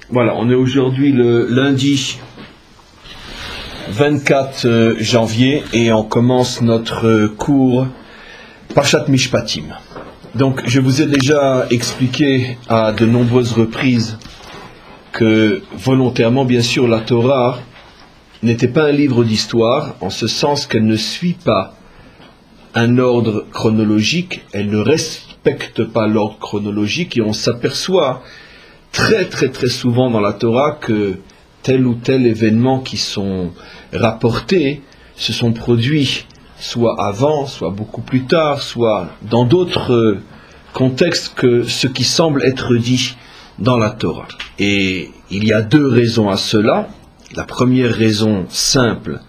Voilà, on est aujourd'hui le lundi 24 janvier et on commence notre cours Parshat Mishpatim. Donc je vous ai déjà expliqué à de nombreuses reprises que volontairement, bien sûr, la Torah n'était pas un livre d'histoire, en ce sens qu'elle ne suit pas un ordre chronologique, elle ne respecte pas l'ordre chronologique, et on s'aperçoit très souvent dans la Torah que tel ou tel événement qui sont rapportés se sont produits soit avant, soit beaucoup plus tard, soit dans d'autres contextes que ce qui semble être dit dans la Torah. Et il y a deux raisons à cela. La première raison simple,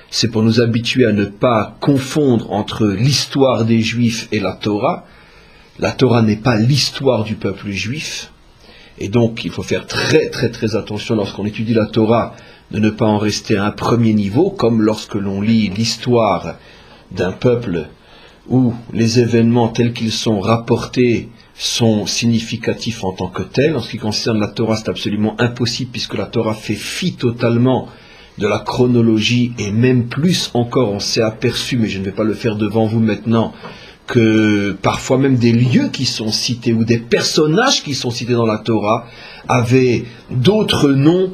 c'est pour nous habituer à ne pas confondre entre l'histoire des Juifs et la Torah. La Torah n'est pas l'histoire du peuple juif, et donc il faut faire très attention lorsqu'on étudie la Torah de ne pas en rester à un premier niveau, comme lorsque l'on lit l'histoire d'un peuple où les événements tels qu'ils sont rapportés sont significatifs en tant que tels. En ce qui concerne la Torah, c'est absolument impossible, puisque la Torah fait fi totalement de la chronologie, et même plus encore, on s'est aperçu, mais je ne vais pas le faire devant vous maintenant, que parfois même des lieux qui sont cités ou des personnages qui sont cités dans la Torah avaient d'autres noms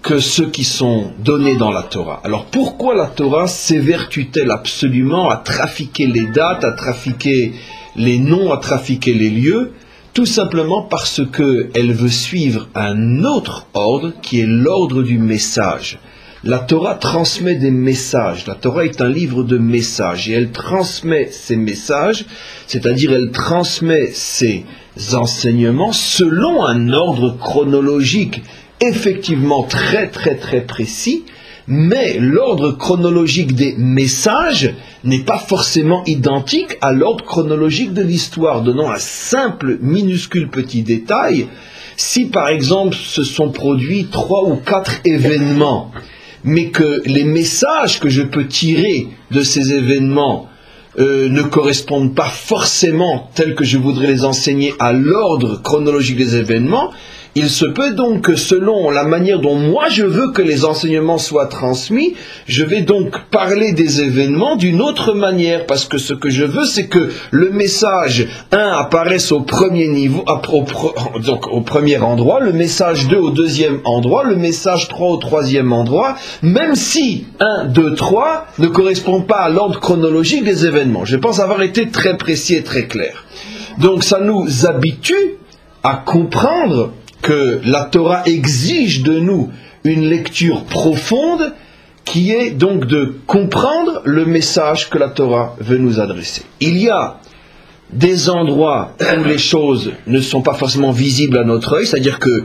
que ceux qui sont donnés dans la Torah. Alors pourquoi la Torah s'évertue-t-elle absolument à trafiquer les dates, à trafiquer les noms, à trafiquer les lieux? Tout simplement parce qu'elle veut suivre un autre ordre qui est l'ordre du message. La Torah transmet des messages. La Torah est un livre de messages et elle transmet ces messages, c'est-à-dire elle transmet ses enseignements selon un ordre chronologique effectivement très précis, mais l'ordre chronologique des messages n'est pas forcément identique à l'ordre chronologique de l'histoire. Donnons un simple, minuscule petit détail. Si par exemple se sont produits 3 ou 4 événements, mais que les messages que je peux tirer de ces événements ne correspondent pas forcément tels que je voudrais les enseigner à l'ordre chronologique des événements, il se peut donc que selon la manière dont moi je veux que les enseignements soient transmis, je vais donc parler des événements d'une autre manière, parce que ce que je veux, c'est que le message 1 apparaisse au premier niveau, donc au premier endroit, le message 2 au deuxième endroit, le message 3 au troisième endroit, même si 1, 2, 3 ne correspond pas à l'ordre chronologique des événements. Je pense avoir été très précis et très clair. Donc ça nous habitue à comprendre que la Torah exige de nous une lecture profonde qui est donc de comprendre le message que la Torah veut nous adresser. Il y a des endroits où les choses ne sont pas forcément visibles à notre œil, c'est-à-dire que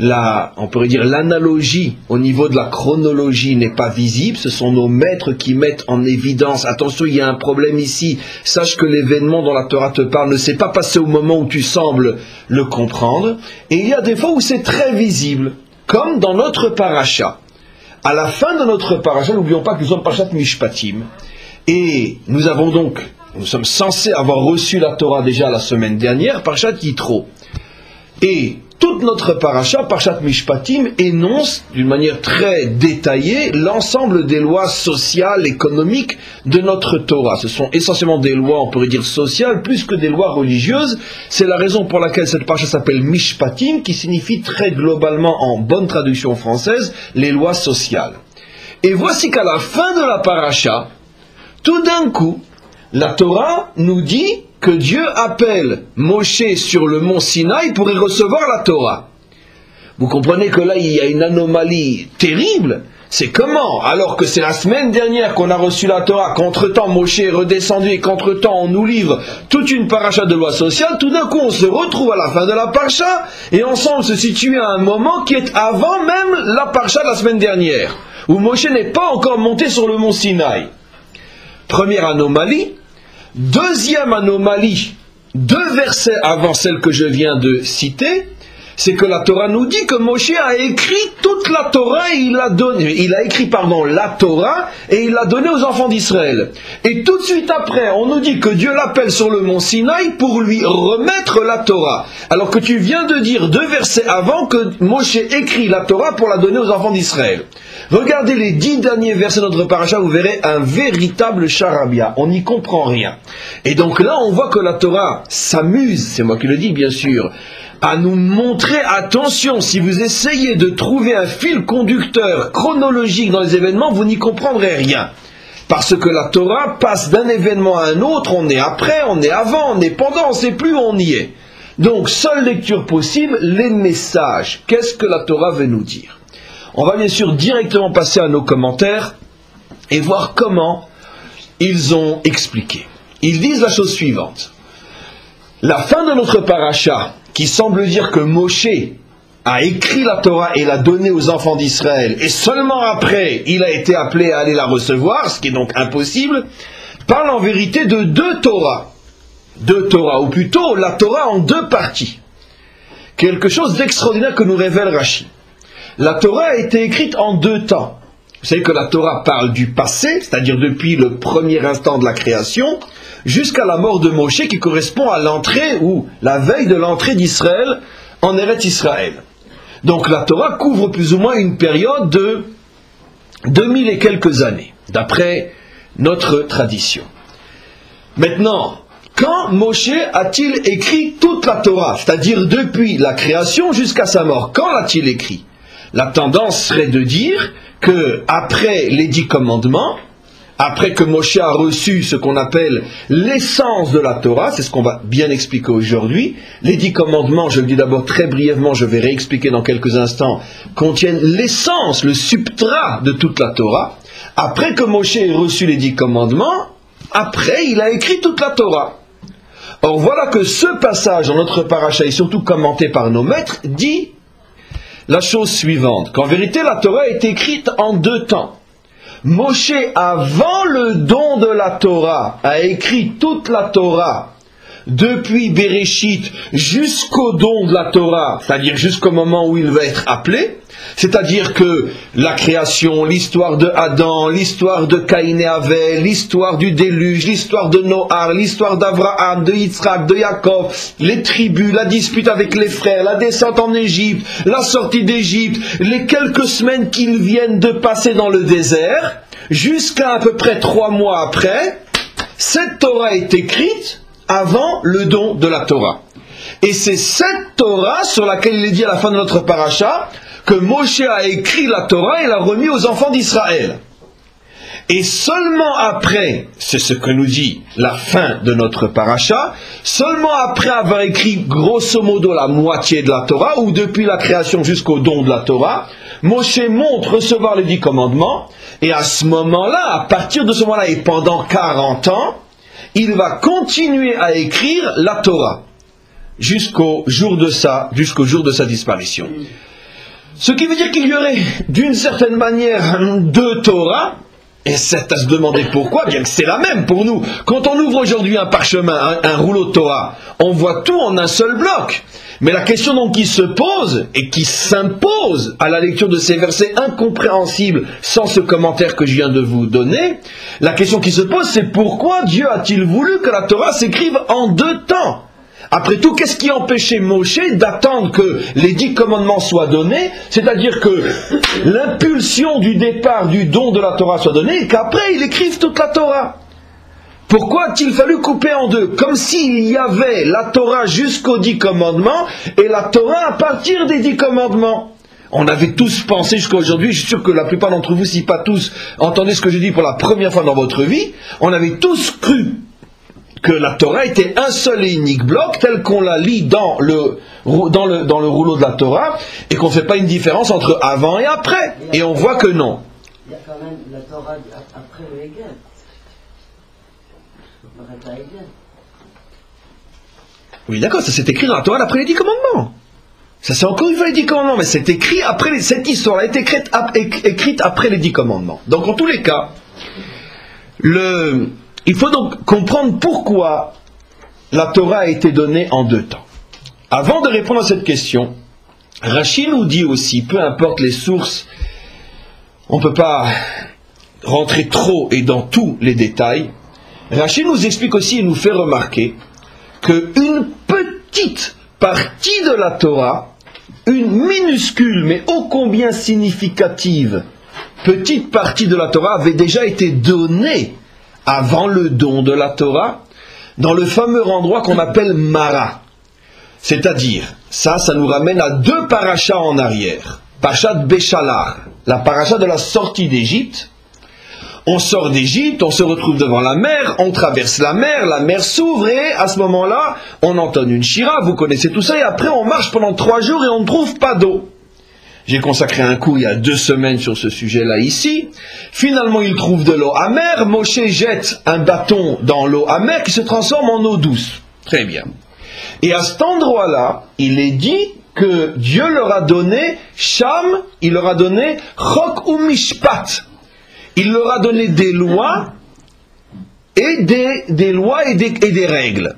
on pourrait dire l'analogie au niveau de la chronologie n'est pas visible, ce sont nos maîtres qui mettent en évidence, attention, il y a un problème ici, sache que l'événement dont la Torah te parle ne s'est pas passé au moment où tu sembles le comprendre, et il y a des fois où c'est très visible, comme dans notre paracha. À la fin de notre paracha, n'oublions pas que nous sommes Parshat Mishpatim, et nous sommes censés avoir reçu la Torah déjà la semaine dernière, Parshat Yitro. Et toute notre paracha, Parshat Mishpatim, énonce d'une manière très détaillée l'ensemble des lois sociales, économiques de notre Torah. Ce sont essentiellement des lois, on pourrait dire sociales, plus que des lois religieuses. C'est la raison pour laquelle cette paracha s'appelle Mishpatim, qui signifie très globalement, en bonne traduction française, les lois sociales. Et voici qu'à la fin de la paracha, tout d'un coup, la Torah nous dit que Dieu appelle Moshe sur le mont Sinaï pour y recevoir la Torah. Vous comprenez que là, il y a une anomalie terrible. C'est comment? Alors que c'est la semaine dernière qu'on a reçu la Torah, qu'entre-temps Moshe est redescendu et qu'entre-temps on nous livre toute une paracha de loi sociale, tout d'un coup on se retrouve à la fin de la paracha et on semble se situer à un moment qui est avant même la paracha de la semaine dernière, où Moshe n'est pas encore monté sur le mont Sinaï. Première anomalie. Deuxième anomalie, 2 versets avant celle que je viens de citer, c'est que la Torah nous dit que Moshe a écrit toute la Torah et il a écrit la Torah et il l'a donnée aux enfants d'Israël. Et tout de suite après, on nous dit que Dieu l'appelle sur le mont Sinaï pour lui remettre la Torah. Alors que tu viens de dire 2 versets avant que Moshe écrit la Torah pour la donner aux enfants d'Israël. Regardez les 10 derniers versets de notre paracha, vous verrez un véritable charabia. On n'y comprend rien. Et donc là, on voit que la Torah s'amuse, c'est moi qui le dis bien sûr, à nous montrer, attention, si vous essayez de trouver un fil conducteur chronologique dans les événements, vous n'y comprendrez rien. Parce que la Torah passe d'un événement à un autre, on est après, on est avant, on est pendant, on ne sait plus où on y est. Donc, seule lecture possible, les messages. Qu'est-ce que la Torah veut nous dire? On va bien sûr directement passer à nos commentaires et voir comment ils ont expliqué. Ils disent la chose suivante. La fin de notre paracha, qui semble dire que Moshe a écrit la Torah et l'a donnée aux enfants d'Israël, et seulement après, il a été appelé à aller la recevoir, ce qui est donc impossible, parle en vérité de 2 Torahs. 2 Torahs, ou plutôt la Torah en 2 parties. Quelque chose d'extraordinaire que nous révèle Rashi. La Torah a été écrite en 2 temps. Vous savez que la Torah parle du passé, c'est-à-dire depuis le premier instant de la création, jusqu'à la mort de Moshe, qui correspond à l'entrée ou la veille de l'entrée d'Israël en Eretz Israël. Donc la Torah couvre plus ou moins une période de 2000 et quelques années, d'après notre tradition. Maintenant, quand Moshe a-t-il écrit toute la Torah, c'est-à-dire depuis la création jusqu'à sa mort? Quand l'a-t-il écrit? La tendance serait de dire que après les 10 commandements, après que Moshe a reçu ce qu'on appelle l'essence de la Torah, c'est ce qu'on va bien expliquer aujourd'hui. Les 10 commandements, je le dis d'abord très brièvement, je vais réexpliquer dans quelques instants, contiennent l'essence, le substrat de toute la Torah. Après que Moshe ait reçu les 10 commandements, après il a écrit toute la Torah. Or voilà que ce passage dans notre paracha, et surtout commenté par nos maîtres, dit la chose suivante, qu'en vérité la Torah est écrite en 2 temps. Moshe, avant le don de la Torah, a écrit toute la Torah, depuis Bereshit jusqu'au don de la Torah, c'est-à-dire jusqu'au moment où il va être appelé, c'est-à-dire que la création, l'histoire de Adam, l'histoire de Caïn et Avel, l'histoire du déluge, l'histoire de Noar, l'histoire d'Abraham, de Yitzhak, de Yaakov, les tribus, la dispute avec les frères, la descente en Égypte, la sortie d'Égypte, les quelques semaines qu'ils viennent de passer dans le désert, jusqu'à à peu près 3 mois après, cette Torah est écrite avant le don de la Torah. Et c'est cette Torah sur laquelle il est dit à la fin de notre paracha que Moshe a écrit la Torah et l'a remis aux enfants d'Israël. Et seulement après, c'est ce que nous dit la fin de notre paracha, seulement après avoir écrit grosso modo la moitié de la Torah, ou depuis la création jusqu'au don de la Torah, Moshe monte recevoir les 10 commandements, et à ce moment-là, à partir de ce moment-là et pendant 40 ans, il va continuer à écrire la Torah jusqu'au jour de sa disparition. Ce qui veut dire qu'il y aurait d'une certaine manière 2 Torahs, et c'est à se demander pourquoi, bien que c'est la même pour nous. Quand on ouvre aujourd'hui un parchemin, un rouleau de Torah, on voit tout en un seul bloc. Mais la question donc qui se pose et qui s'impose à la lecture de ces versets incompréhensibles sans ce commentaire que je viens de vous donner, la question qui se pose c'est pourquoi Dieu a-t-il voulu que la Torah s'écrive en 2 temps? Après tout, qu'est-ce qui empêchait Moshe d'attendre que les 10 commandements soient donnés, c'est-à-dire que l'impulsion du départ du don de la Torah soit donnée et qu'après il écrive toute la Torah? Pourquoi a-t-il fallu couper en 2? Comme s'il y avait la Torah jusqu'aux 10 commandements et la Torah à partir des 10 commandements. On avait tous pensé jusqu'à aujourd'hui, je suis sûr que la plupart d'entre vous, si pas tous, entendez ce que je dis pour la première fois dans votre vie, on avait tous cru que la Torah était un seul et unique bloc, tel qu'on la lit dans le rouleau de la Torah, et qu'on ne fait pas une différence entre avant et après. Et on voit que non. Il y a quand même la Torah après le Hegel. Oui, d'accord, ça s'est écrit dans la Torah après les 10 commandements. Ça c'est encore une fois les 10 commandements, mais c'est écrit après, cette histoire a été écrite après les 10 commandements. Donc en tous les cas, il faut donc comprendre pourquoi la Torah a été donnée en 2 temps. Avant de répondre à cette question, Rashi nous dit aussi, peu importe les sources, on ne peut pas rentrer trop et dans tous les détails. Rashi nous explique aussi et nous fait remarquer qu'une petite partie de la Torah, une minuscule mais ô combien significative petite partie de la Torah avait déjà été donnée avant le don de la Torah dans le fameux endroit qu'on appelle Mara. C'est-à-dire, ça nous ramène à 2 parachas en arrière. Parashat Béchalar, la paracha de la sortie d'Égypte. On sort d'Égypte, on se retrouve devant la mer, on traverse la mer s'ouvre et à ce moment-là, on entonne une shira, vous connaissez tout ça, et après on marche pendant 3 jours et on ne trouve pas d'eau. J'ai consacré un cours il y a 2 semaines sur ce sujet-là ici. Finalement, il trouve de l'eau amère, Moshe jette un bâton dans l'eau amère qui se transforme en eau douce. Très bien. Et à cet endroit-là, il est dit que Dieu leur a donné Sham, il leur a donné Chok ou Mishpat. Il leur a donné des lois et des lois et des règles.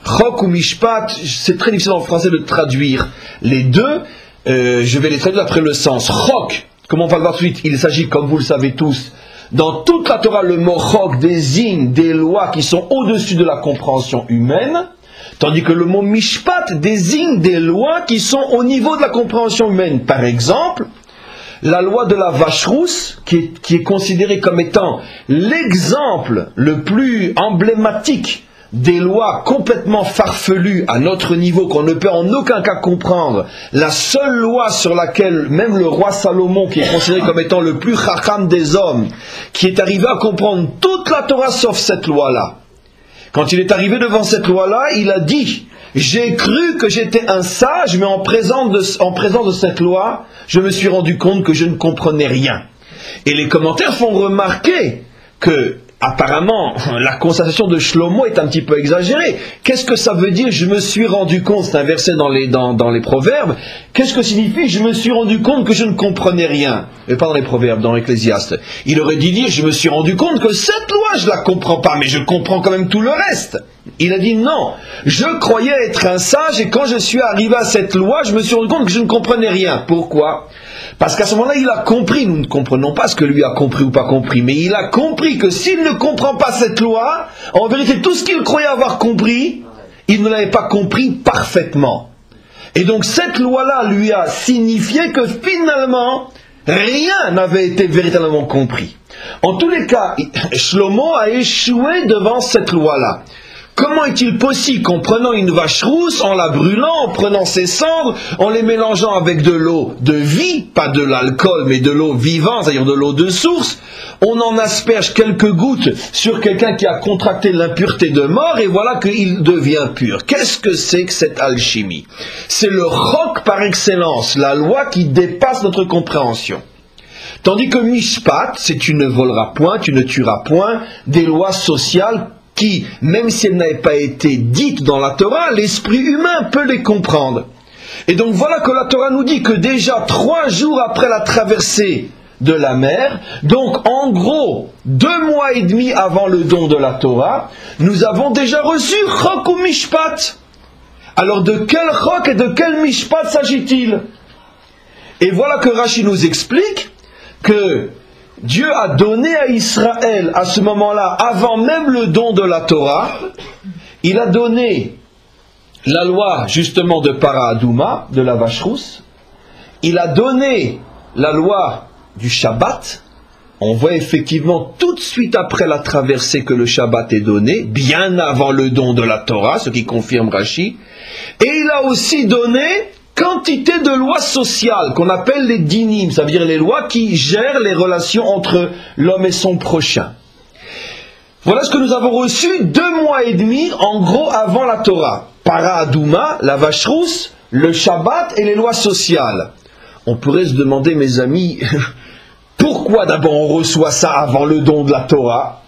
Chok ou Mishpat, c'est très difficile en français de traduire les deux. Je vais les traduire après le sens. Chok, comme on va le voir tout de suite, il s'agit, comme vous le savez tous, dans toute la Torah, le mot Chok désigne des lois qui sont au-dessus de la compréhension humaine, tandis que le mot Mishpat désigne des lois qui sont au niveau de la compréhension humaine. Par exemple, la loi de la vache rousse, qui est considérée comme étant l'exemple le plus emblématique des lois complètement farfelues à notre niveau, qu'on ne peut en aucun cas comprendre, la seule loi sur laquelle même le roi Salomon, qui est considéré comme étant le plus chacham des hommes, qui est arrivé à comprendre toute la Torah sauf cette loi-là, quand il est arrivé devant cette loi-là, il a dit « J'ai cru que j'étais un sage, mais en présence de cette loi, je me suis rendu compte que je ne comprenais rien. » Et les commentaires font remarquer que, apparemment, la constatation de Shlomo est un petit peu exagérée. Qu'est-ce que ça veut dire « je me suis rendu compte » c'est un verset dans les Proverbes. Qu'est-ce que signifie « je me suis rendu compte que je ne comprenais rien » et pas dans les Proverbes, dans l'Ecclésiaste. Il aurait dû dire « je me suis rendu compte que cette loi, je ne la comprends pas, mais je comprends quand même tout le reste ». Il a dit « non, je croyais être un sage et quand je suis arrivé à cette loi, je me suis rendu compte que je ne comprenais rien. » Pourquoi ? Parce qu'à ce moment-là, il a compris, nous ne comprenons pas ce que lui a compris ou pas compris, mais il a compris que s'il ne comprend pas cette loi, en vérité, tout ce qu'il croyait avoir compris, il ne l'avait pas compris parfaitement. Et donc cette loi-là lui a signifié que finalement, rien n'avait été véritablement compris. En tous les cas, Shlomo a échoué devant cette loi-là. Comment est-il possible qu'en prenant une vache rousse, en la brûlant, en prenant ses cendres, en les mélangeant avec de l'eau de vie, pas de l'alcool, mais de l'eau vivante, c'est-à-dire de l'eau de source, on en asperge quelques gouttes sur quelqu'un qui a contracté l'impureté de mort, et voilà qu'il devient pur. Qu'est-ce que c'est que cette alchimie ? C'est le chok par excellence, la loi qui dépasse notre compréhension. Tandis que Mishpat, c'est tu ne voleras point, tu ne tueras point, des lois sociales qui, même si elles n'avaient pas été dites dans la Torah, l'esprit humain peut les comprendre. Et donc voilà que la Torah nous dit que déjà 3 jours après la traversée de la mer, donc en gros 2 mois et demi avant le don de la Torah, nous avons déjà reçu Chok ou Mishpat. Alors de quel Chok et de quel Mishpat s'agit-il ? Et voilà que Rashi nous explique que Dieu a donné à Israël, à ce moment-là, avant même le don de la Torah, il a donné la loi justement de Para Adouma, de la vache rousse, il a donné la loi du Shabbat. On voit effectivement tout de suite après la traversée que le Shabbat est donné, bien avant le don de la Torah, ce qui confirme Rashi, et il a aussi donné quantité de lois sociales qu'on appelle les dinim, ça veut dire les lois qui gèrent les relations entre l'homme et son prochain. Voilà ce que nous avons reçu 2 mois et demi en gros avant la Torah. Para Adouma, la vache rousse, le Shabbat et les lois sociales. On pourrait se demander, mes amis, pourquoi d'abord on reçoit ça avant le don de la Torah ?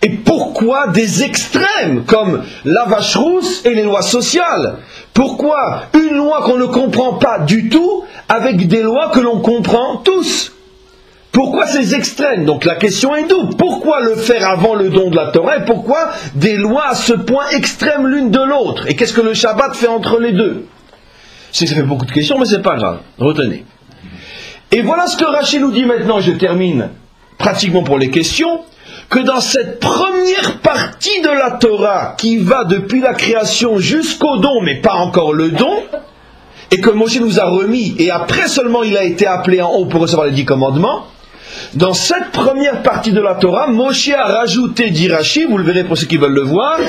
Et pourquoi des extrêmes comme la vache rousse et les lois sociales ? Pourquoi une loi qu'on ne comprend pas du tout avec des lois que l'on comprend tous ? Pourquoi ces extrêmes ? Donc la question est double. Pourquoi le faire avant le don de la Torah et pourquoi des lois à ce point extrêmes l'une de l'autre ? Et qu'est-ce que le Shabbat fait entre les deux ? Je sais que ça fait beaucoup de questions, mais c'est pas grave. Retenez. Et voilà ce que Rachid nous dit maintenant, je termine pratiquement pour les questions, que dans cette première partie de la Torah, qui va depuis la création jusqu'au don, mais pas encore le don, et que Moshe nous a remis, et après seulement il a été appelé en haut pour recevoir les 10 commandements, dans cette première partie de la Torah, Moshe a rajouté, dit Rachid, vous le verrez pour ceux qui veulent le voir,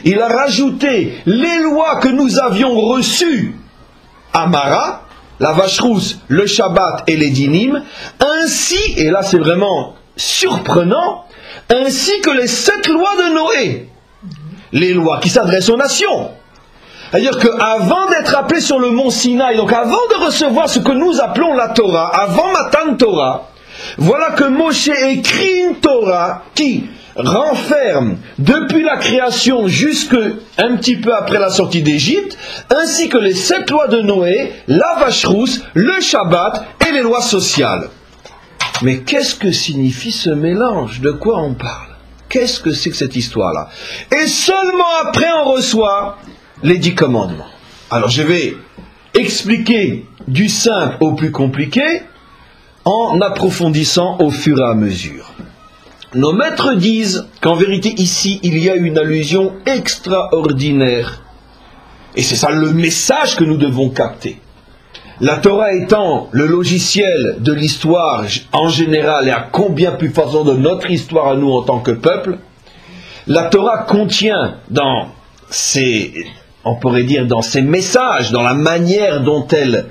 il a rajouté les lois que nous avions reçues à Mara, la vache rousse, le Shabbat et les dinim, ainsi, et là c'est vraiment surprenant, ainsi que les 7 lois de Noé, les lois qui s'adressent aux nations. C'est-à-dire qu'avant d'être appelé sur le mont Sinaï, donc avant de recevoir ce que nous appelons la Torah, avant Matan Torah, voilà que Moshe écrit une Torah qui renferme depuis la création jusqu'à un petit peu après la sortie d'Égypte, ainsi que les 7 lois de Noé, la vache rousse, le Shabbat et les lois sociales. Mais qu'est-ce que signifie ce mélange? De quoi on parle? Qu'est-ce que c'est que cette histoire-là? Et seulement après on reçoit les 10 commandements. Alors je vais expliquer du simple au plus compliqué en approfondissant au fur et à mesure. Nos maîtres disent qu'en vérité ici il y a une allusion extraordinaire. Et c'est ça le message que nous devons capter. La Torah étant le logiciel de l'histoire en général et à combien plus forte de notre histoire à nous en tant que peuple, la Torah contient dans ses, on pourrait dire dans ses messages, dans la manière dont elle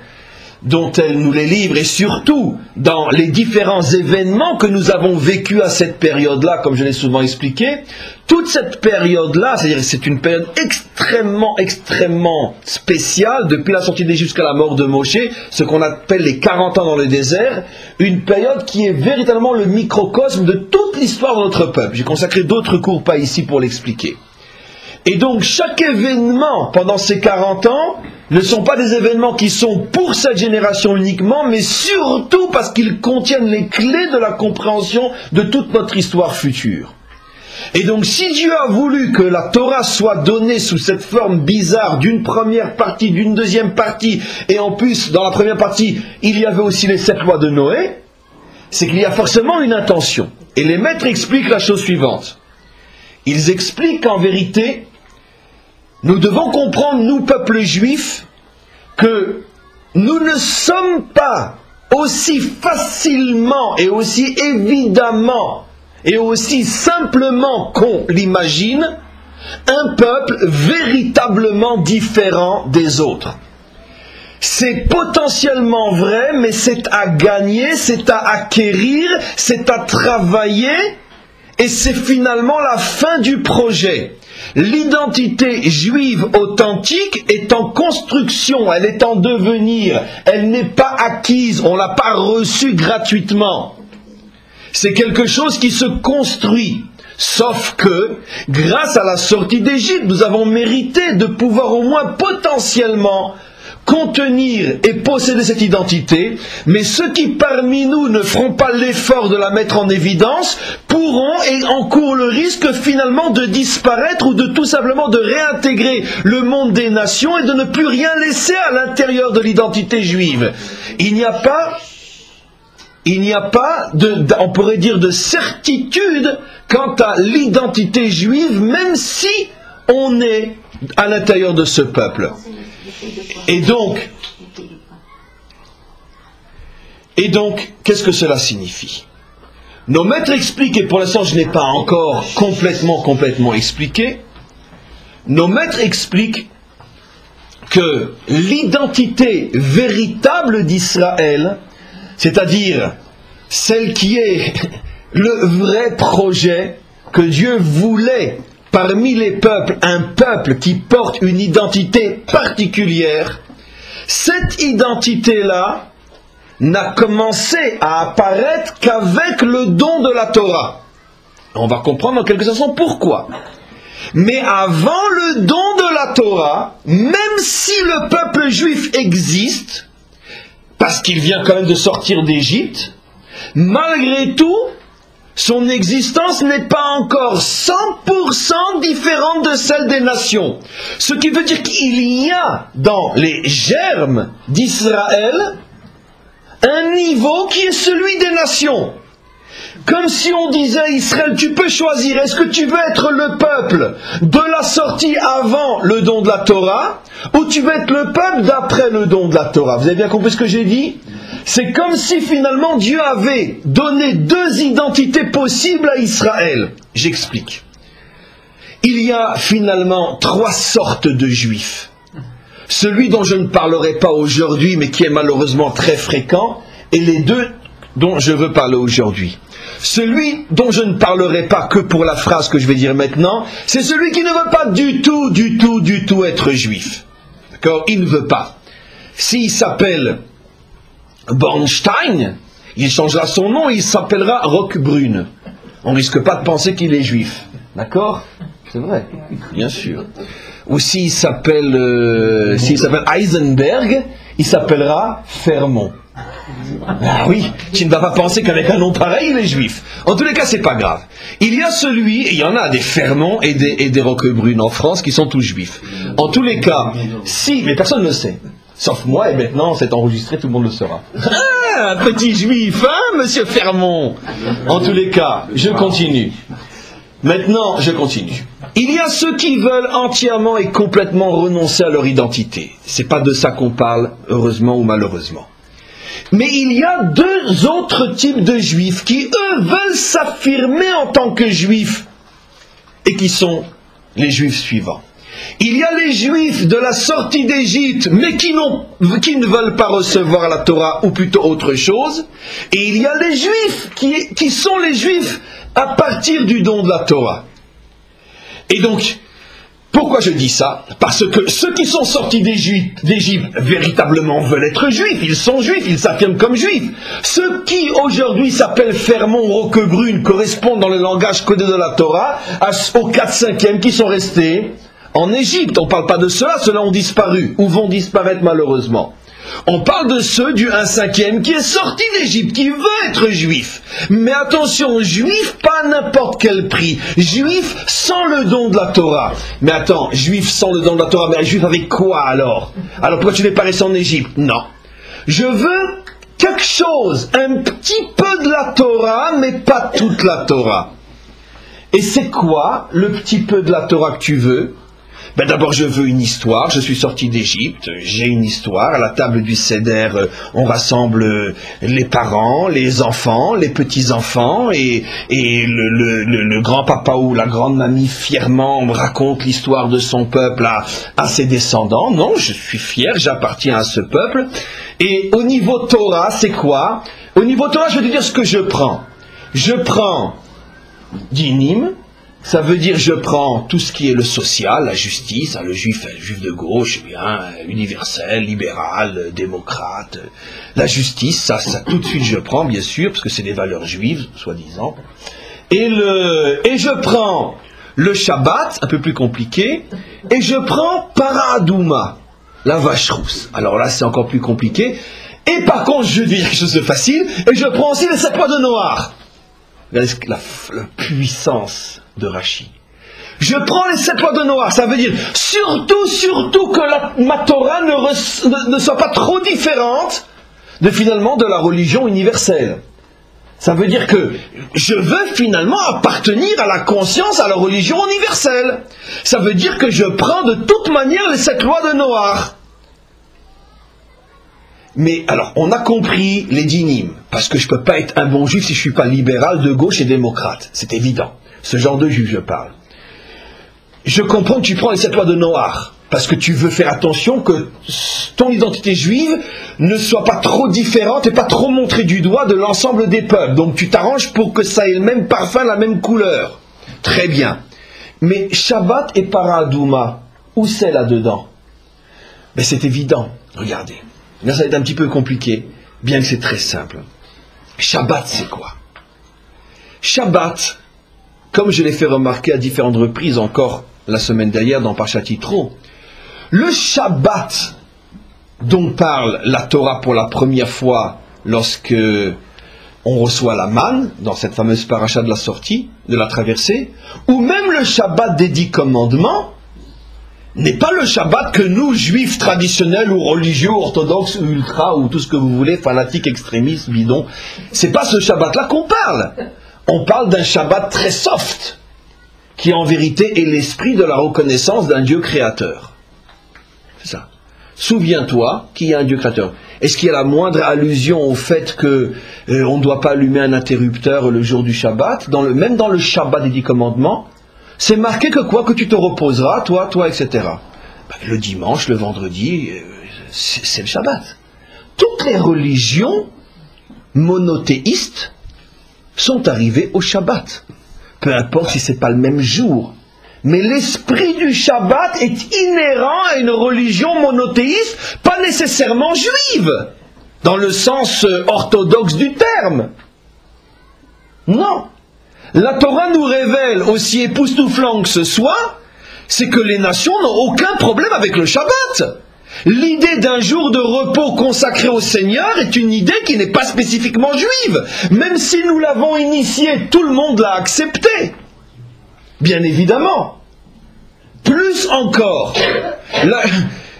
nous les livre et surtout dans les différents événements que nous avons vécus à cette période-là, comme je l'ai souvent expliqué, toute cette période-là, c'est-à-dire que c'est une période extrêmement spéciale, depuis la sortie d'Égypte jusqu'à la mort de Moshe, ce qu'on appelle les 40 ans dans le désert, une période qui est véritablement le microcosme de toute l'histoire de notre peuple. J'ai consacré d'autres cours, pas ici pour l'expliquer. Et donc chaque événement pendant ces 40 ans ne sont pas des événements qui sont pour cette génération uniquement, mais surtout parce qu'ils contiennent les clés de la compréhension de toute notre histoire future. Et donc si Dieu a voulu que la Torah soit donnée sous cette forme bizarre d'une première partie, d'une deuxième partie, et en plus dans la première partie il y avait aussi les 7 lois de Noé, c'est qu'il y a forcément une intention. Et les maîtres expliquent la chose suivante. Ils expliquent qu'en vérité, nous devons comprendre, nous, peuple juif, que nous ne sommes pas aussi facilement et aussi évidemment et aussi simplement qu'on l'imagine, un peuple véritablement différent des autres. C'est potentiellement vrai, mais c'est à gagner, c'est à acquérir, c'est à travailler, et c'est finalement la fin du projet. L'identité juive authentique est en construction, elle est en devenir, elle n'est pas acquise, on ne l'a pas reçue gratuitement. C'est quelque chose qui se construit. Sauf que, grâce à la sortie d'Égypte, nous avons mérité de pouvoir au moins potentiellement contenir et posséder cette identité, mais ceux qui parmi nous ne feront pas l'effort de la mettre en évidence pourront et encourent le risque finalement de disparaître ou de tout simplement de réintégrer le monde des nations et de ne plus rien laisser à l'intérieur de l'identité juive. Il n'y a pas on pourrait dire de certitude quant à l'identité juive, même si on est à l'intérieur de ce peuple. Et donc, qu'est-ce que cela signifie? Nos maîtres expliquent, et pour l'instant je n'ai pas encore complètement expliqué, nos maîtres expliquent que l'identité véritable d'Israël, c'est-à-dire celle qui est le vrai projet que Dieu voulait parmi les peuples, un peuple qui porte une identité particulière, cette identité-là n'a commencé à apparaître qu'avec le don de la Torah. On va comprendre en quelque sorte pourquoi. Mais avant le don de la Torah, même si le peuple juif existe, parce qu'il vient quand même de sortir d'Égypte, malgré tout, Son existence n'est pas encore 100% différente de celle des nations. Ce qui veut dire qu'il y a dans les germes d'Israël un niveau qui est celui des nations. Comme si on disait à Israël, tu peux choisir, est-ce que tu veux être le peuple de la sortie avant le don de la Torah, ou tu veux être le peuple d'après le don de la Torah? Vous avez bien compris ce que j'ai dit? C'est comme si finalement Dieu avait donné deux identités possibles à Israël. J'explique. Il y a finalement trois sortes de juifs. Celui dont je ne parlerai pas aujourd'hui, mais qui est malheureusement très fréquent, et les deux dont je veux parler aujourd'hui. Celui dont je ne parlerai pas que pour la phrase que je vais dire maintenant, c'est celui qui ne veut pas du tout être juif. D'accord? Il ne veut pas. S'il s'appelle Bornstein, il changera son nom et il s'appellera Roquebrune. On ne risque pas de penser qu'il est juif. D'accord? C'est vrai, bien sûr. Ou s'il s'appelle Heisenberg, il s'appellera Fermont. Ah oui, tu ne vas pas penser qu'avec un nom pareil, il est juif. En tous les cas, c'est pas grave. Il y a celui, et il y en a des Fermont et des Roquebrune en France qui sont tous juifs. En tous les cas, si, mais personne ne le sait. Sauf moi, et maintenant c'est enregistré, tout le monde le saura. Ah, petit juif, hein, monsieur Fermont? En tous les cas, je continue. Maintenant, je continue. Il y a ceux qui veulent entièrement et complètement renoncer à leur identité. C'est pas de ça qu'on parle, heureusement ou malheureusement. Mais il y a deux autres types de juifs qui, eux, veulent s'affirmer en tant que juifs, et qui sont les juifs suivants. Il y a les juifs de la sortie d'Égypte, mais qui ne veulent pas recevoir la Torah, ou plutôt autre chose. Et il y a les juifs qui sont les juifs à partir du don de la Torah. Et donc, pourquoi je dis ça? Parce que ceux qui sont sortis d'Égypte véritablement veulent être juifs, ils sont juifs, ils s'affirment comme juifs. Ceux qui aujourd'hui s'appellent Fermont ou Roquebrune correspondent dans le langage codé de la Torah aux 4/5 qui sont restés en Égypte. On ne parle pas de ceux-là, ceux-là ont disparu, ou vont disparaître malheureusement. On parle de ceux du 1/5 qui est sorti d'Égypte, qui veut être juif. Mais attention, juif pas à n'importe quel prix. Juif sans le don de la Torah. Mais attends, juif sans le don de la Torah, mais juif avec quoi alors? Alors pourquoi tu n'es pas resté en Égypte? Non. Je veux quelque chose, un petit peu de la Torah, mais pas toute la Torah. Et c'est quoi le petit peu de la Torah que tu veux? Ben d'abord, je veux une histoire. Je suis sorti d'Égypte, j'ai une histoire. À la table du Seder, on rassemble les parents, les enfants, les petits-enfants, et le grand-papa ou la grande-mamie fièrement raconte l'histoire de son peuple à ses descendants. Non, je suis fier, j'appartiens à ce peuple. Et au niveau Torah, c'est quoi? Au niveau Torah, je vais te dire ce que je prends. Je prends dinim. Ça veut dire je prends tout ce qui est le social, la justice, le juif de gauche, bien, universel, libéral, démocrate, la justice, ça tout de suite je prends, bien sûr, parce que c'est des valeurs juives, soi-disant. Et je prends le Shabbat, un peu plus compliqué, et je prends Paradouma, la vache rousse. Alors là, c'est encore plus compliqué. Et par contre, je dis quelque chose de facile, et je prends aussi les 7 mois de Noir. Regardez la puissance de Rachi. Je prends les 7 lois de Noah, ça veut dire surtout que ma Torah ne soit pas trop différente finalement de la religion universelle. Ça veut dire que je veux finalement appartenir à la conscience, à la religion universelle. Ça veut dire que je prends de toute manière les 7 lois de Noah. Mais alors, on a compris les dinim, parce que je ne peux pas être un bon juif si je ne suis pas libéral, de gauche et démocrate. C'est évident. Ce genre de juif, je parle. Je comprends que tu prends les 7 lois de Noach, parce que tu veux faire attention que ton identité juive ne soit pas trop différente et pas trop montrée du doigt de l'ensemble des peuples. Donc tu t'arranges pour que ça ait le même parfum, la même couleur. Très bien. Mais Shabbat et Paradouma, où c'est là-dedans? Ben c'est évident. Regardez. Là, ça va être un petit peu compliqué, bien que c'est très simple. Shabbat, c'est quoi? Shabbat, comme je l'ai fait remarquer à différentes reprises encore la semaine dernière dans Parashat Yitro, le Shabbat dont parle la Torah pour la première fois lorsque on reçoit la manne dans cette fameuse paracha de la sortie, de la traversée, ou même le Shabbat des 10 commandements n'est pas le Shabbat que nous, juifs traditionnels ou religieux, orthodoxes ou ultra, ou tout ce que vous voulez, fanatiques, extrémistes, bidons. C'est pas ce Shabbat-là qu'on parle. On parle d'un Shabbat très soft, qui en vérité est l'esprit de la reconnaissance d'un Dieu créateur. C'est ça. Souviens-toi qu'il y a un Dieu créateur. Est-ce qu'il y a la moindre allusion au fait que on ne doit pas allumer un interrupteur le jour du Shabbat, même dans le Shabbat des 10 commandements, c'est marqué que quoi, que tu te reposeras, toi, etc. Le dimanche, le vendredi, c'est le Shabbat. Toutes les religions monothéistes sont arrivées au Shabbat. Peu importe si ce n'est pas le même jour. Mais l'esprit du Shabbat est inhérent à une religion monothéiste, pas nécessairement juive, dans le sens orthodoxe du terme. Non. La Torah nous révèle, aussi époustouflant que ce soit, c'est que les nations n'ont aucun problème avec le Shabbat. L'idée d'un jour de repos consacré au Seigneur est une idée qui n'est pas spécifiquement juive. Même si nous l'avons initiée, tout le monde l'a acceptée. Bien évidemment. Plus encore,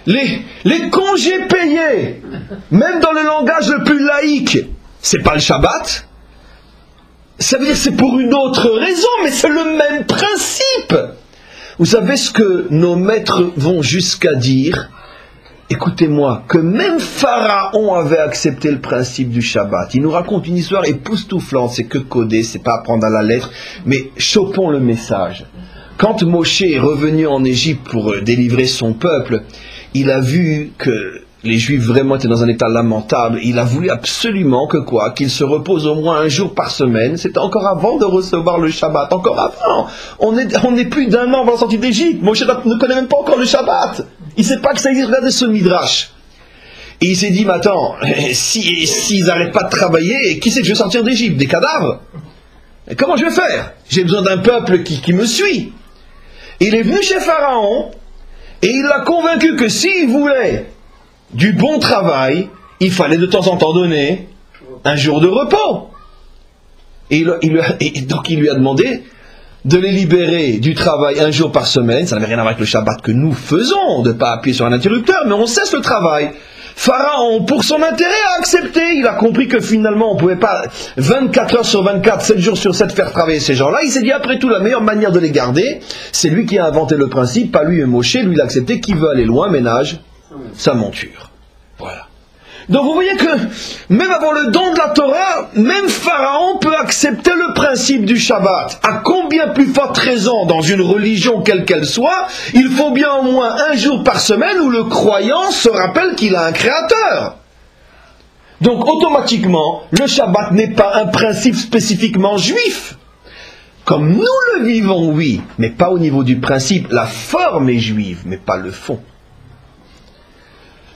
les congés payés, même dans le langage le plus laïque, c'est pas le Shabbat. Ça veut dire que c'est pour une autre raison, mais c'est le même principe. Vous savez ce que nos maîtres vont jusqu'à dire? Écoutez-moi, que même Pharaon avait accepté le principe du Shabbat. Il nous raconte une histoire époustouflante, c'est que codé, c'est pas à prendre à la lettre, mais chopons le message. Quand Moshe est revenu en Égypte pour délivrer son peuple, il a vu que les Juifs vraiment étaient dans un état lamentable. Il a voulu absolument que quoi? Qu'ils se reposent au moins un jour par semaine. C'était encore avant de recevoir le Shabbat. Encore avant. On est plus d'un an avant la sortie d'Égypte. Moshe ne connaît même pas encore le Shabbat. Il ne sait pas que ça existe. Regardez ce midrash. Et il s'est dit, mais attends, s'ils n'arrêtent pas de travailler, qui c'est que je vais sortir d'Égypte? Des cadavres? Et comment je vais faire? J'ai besoin d'un peuple qui me suit. Et il est venu chez Pharaon et il l'a convaincu que s'il voulait du bon travail, il fallait de temps en temps donner un jour de repos. Et donc il lui a demandé de les libérer du travail un jour par semaine. Ça n'avait rien à voir avec le Shabbat que nous faisons, de ne pas appuyer sur un interrupteur, mais on cesse le travail. Pharaon, pour son intérêt, a accepté. Il a compris que finalement, on ne pouvait pas 24 heures sur 24, 7 jours sur 7 faire travailler ces gens-là. Il s'est dit, après tout, la meilleure manière de les garder, c'est lui qui a inventé le principe, pas lui et Moshe. Lui, il a accepté. Qui veut aller loin, ménage sa monture. Voilà. Donc vous voyez que, même avant le don de la Torah, même Pharaon peut accepter le principe du Shabbat. À combien plus forte raison, dans une religion quelle qu'elle soit, il faut bien au moins un jour par semaine où le croyant se rappelle qu'il a un créateur. Donc automatiquement, le Shabbat n'est pas un principe spécifiquement juif. Comme nous le vivons, oui, mais pas au niveau du principe. La forme est juive, mais pas le fond.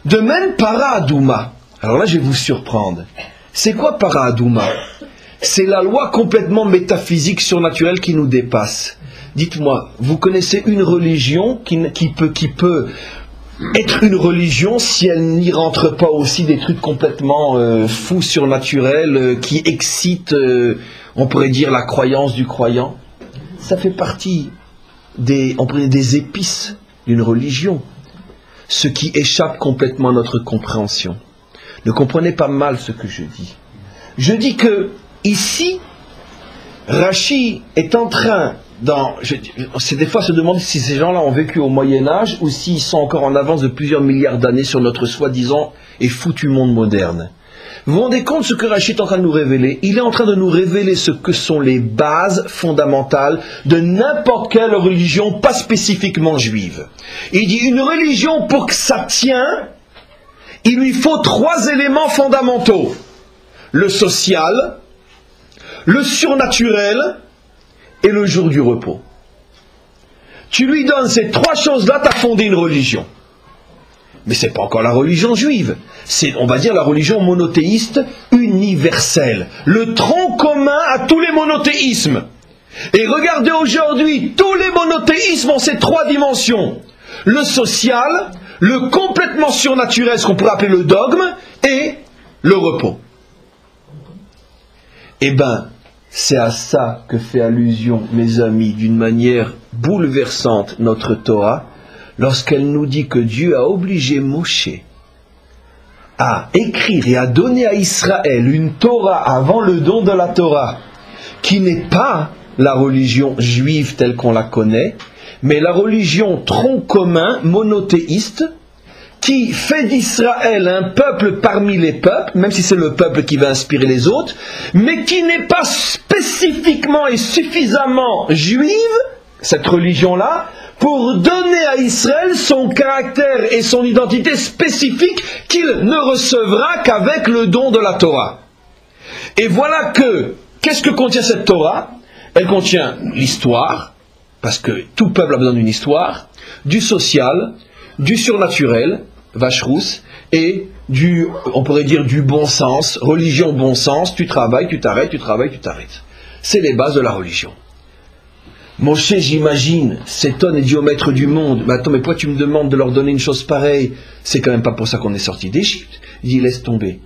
De même, para adouma. Alors là, je vais vous surprendre. C'est quoi para adouma? C'est la loi complètement métaphysique, surnaturelle qui nous dépasse. Dites-moi, vous connaissez une religion qui peut être une religion si elle n'y rentre pas aussi des trucs complètement fous, surnaturels, qui excitent, on pourrait dire, la croyance du croyant? Ça fait partie des épices d'une religion. Ce qui échappe complètement à notre compréhension. Ne comprenez pas mal ce que je dis. Je dis que, ici, Rachi est en train, c'est des fois se demander si ces gens-là ont vécu au Moyen-Âge ou s'ils sont encore en avance de plusieurs milliards d'années sur notre soi-disant et foutu monde moderne. Vous vous rendez compte de ce que Rachi est en train de nous révéler? Il est en train de nous révéler ce que sont les bases fondamentales de n'importe quelle religion, pas spécifiquement juive. Il dit, une religion, pour que ça tienne, il lui faut 3 éléments fondamentaux. Le social, le surnaturel et le jour du repos. Tu lui donnes ces 3 choses-là, tu as fondé une religion. Mais ce n'est pas encore la religion juive. C'est, on va dire, la religion monothéiste universelle. Le tronc commun à tous les monothéismes. Et regardez aujourd'hui, tous les monothéismes ont ces 3 dimensions. Le social, le complètement surnaturel, ce qu'on pourrait appeler le dogme, et le repos. Eh bien, c'est à ça que fait allusion, mes amis, d'une manière bouleversante, notre Torah, lorsqu'elle nous dit que Dieu a obligé Moshe à écrire et à donner à Israël une Torah avant le don de la Torah, qui n'est pas la religion juive telle qu'on la connaît, mais la religion tronc commun, monothéiste, qui fait d'Israël un peuple parmi les peuples, même si c'est le peuple qui va inspirer les autres, mais qui n'est pas spécifiquement et suffisamment juive, cette religion-là, pour donner à Israël son caractère et son identité spécifique qu'il ne recevra qu'avec le don de la Torah. Et voilà qu'est-ce que contient cette Torah? Elle contient l'histoire, parce que tout peuple a besoin d'une histoire, du social, du surnaturel, vache rousse, et on pourrait dire du bon sens, religion bon sens, tu travailles, tu t'arrêtes, tu travailles, tu t'arrêtes. C'est les bases de la religion. Moshe, j'imagine, s'étonne et dit au maître du monde, mais attends, mais pourquoi tu me demandes de leur donner une chose pareille? C'est quand même pas pour ça qu'on est sorti d'Égypte. Il dit, laisse tomber.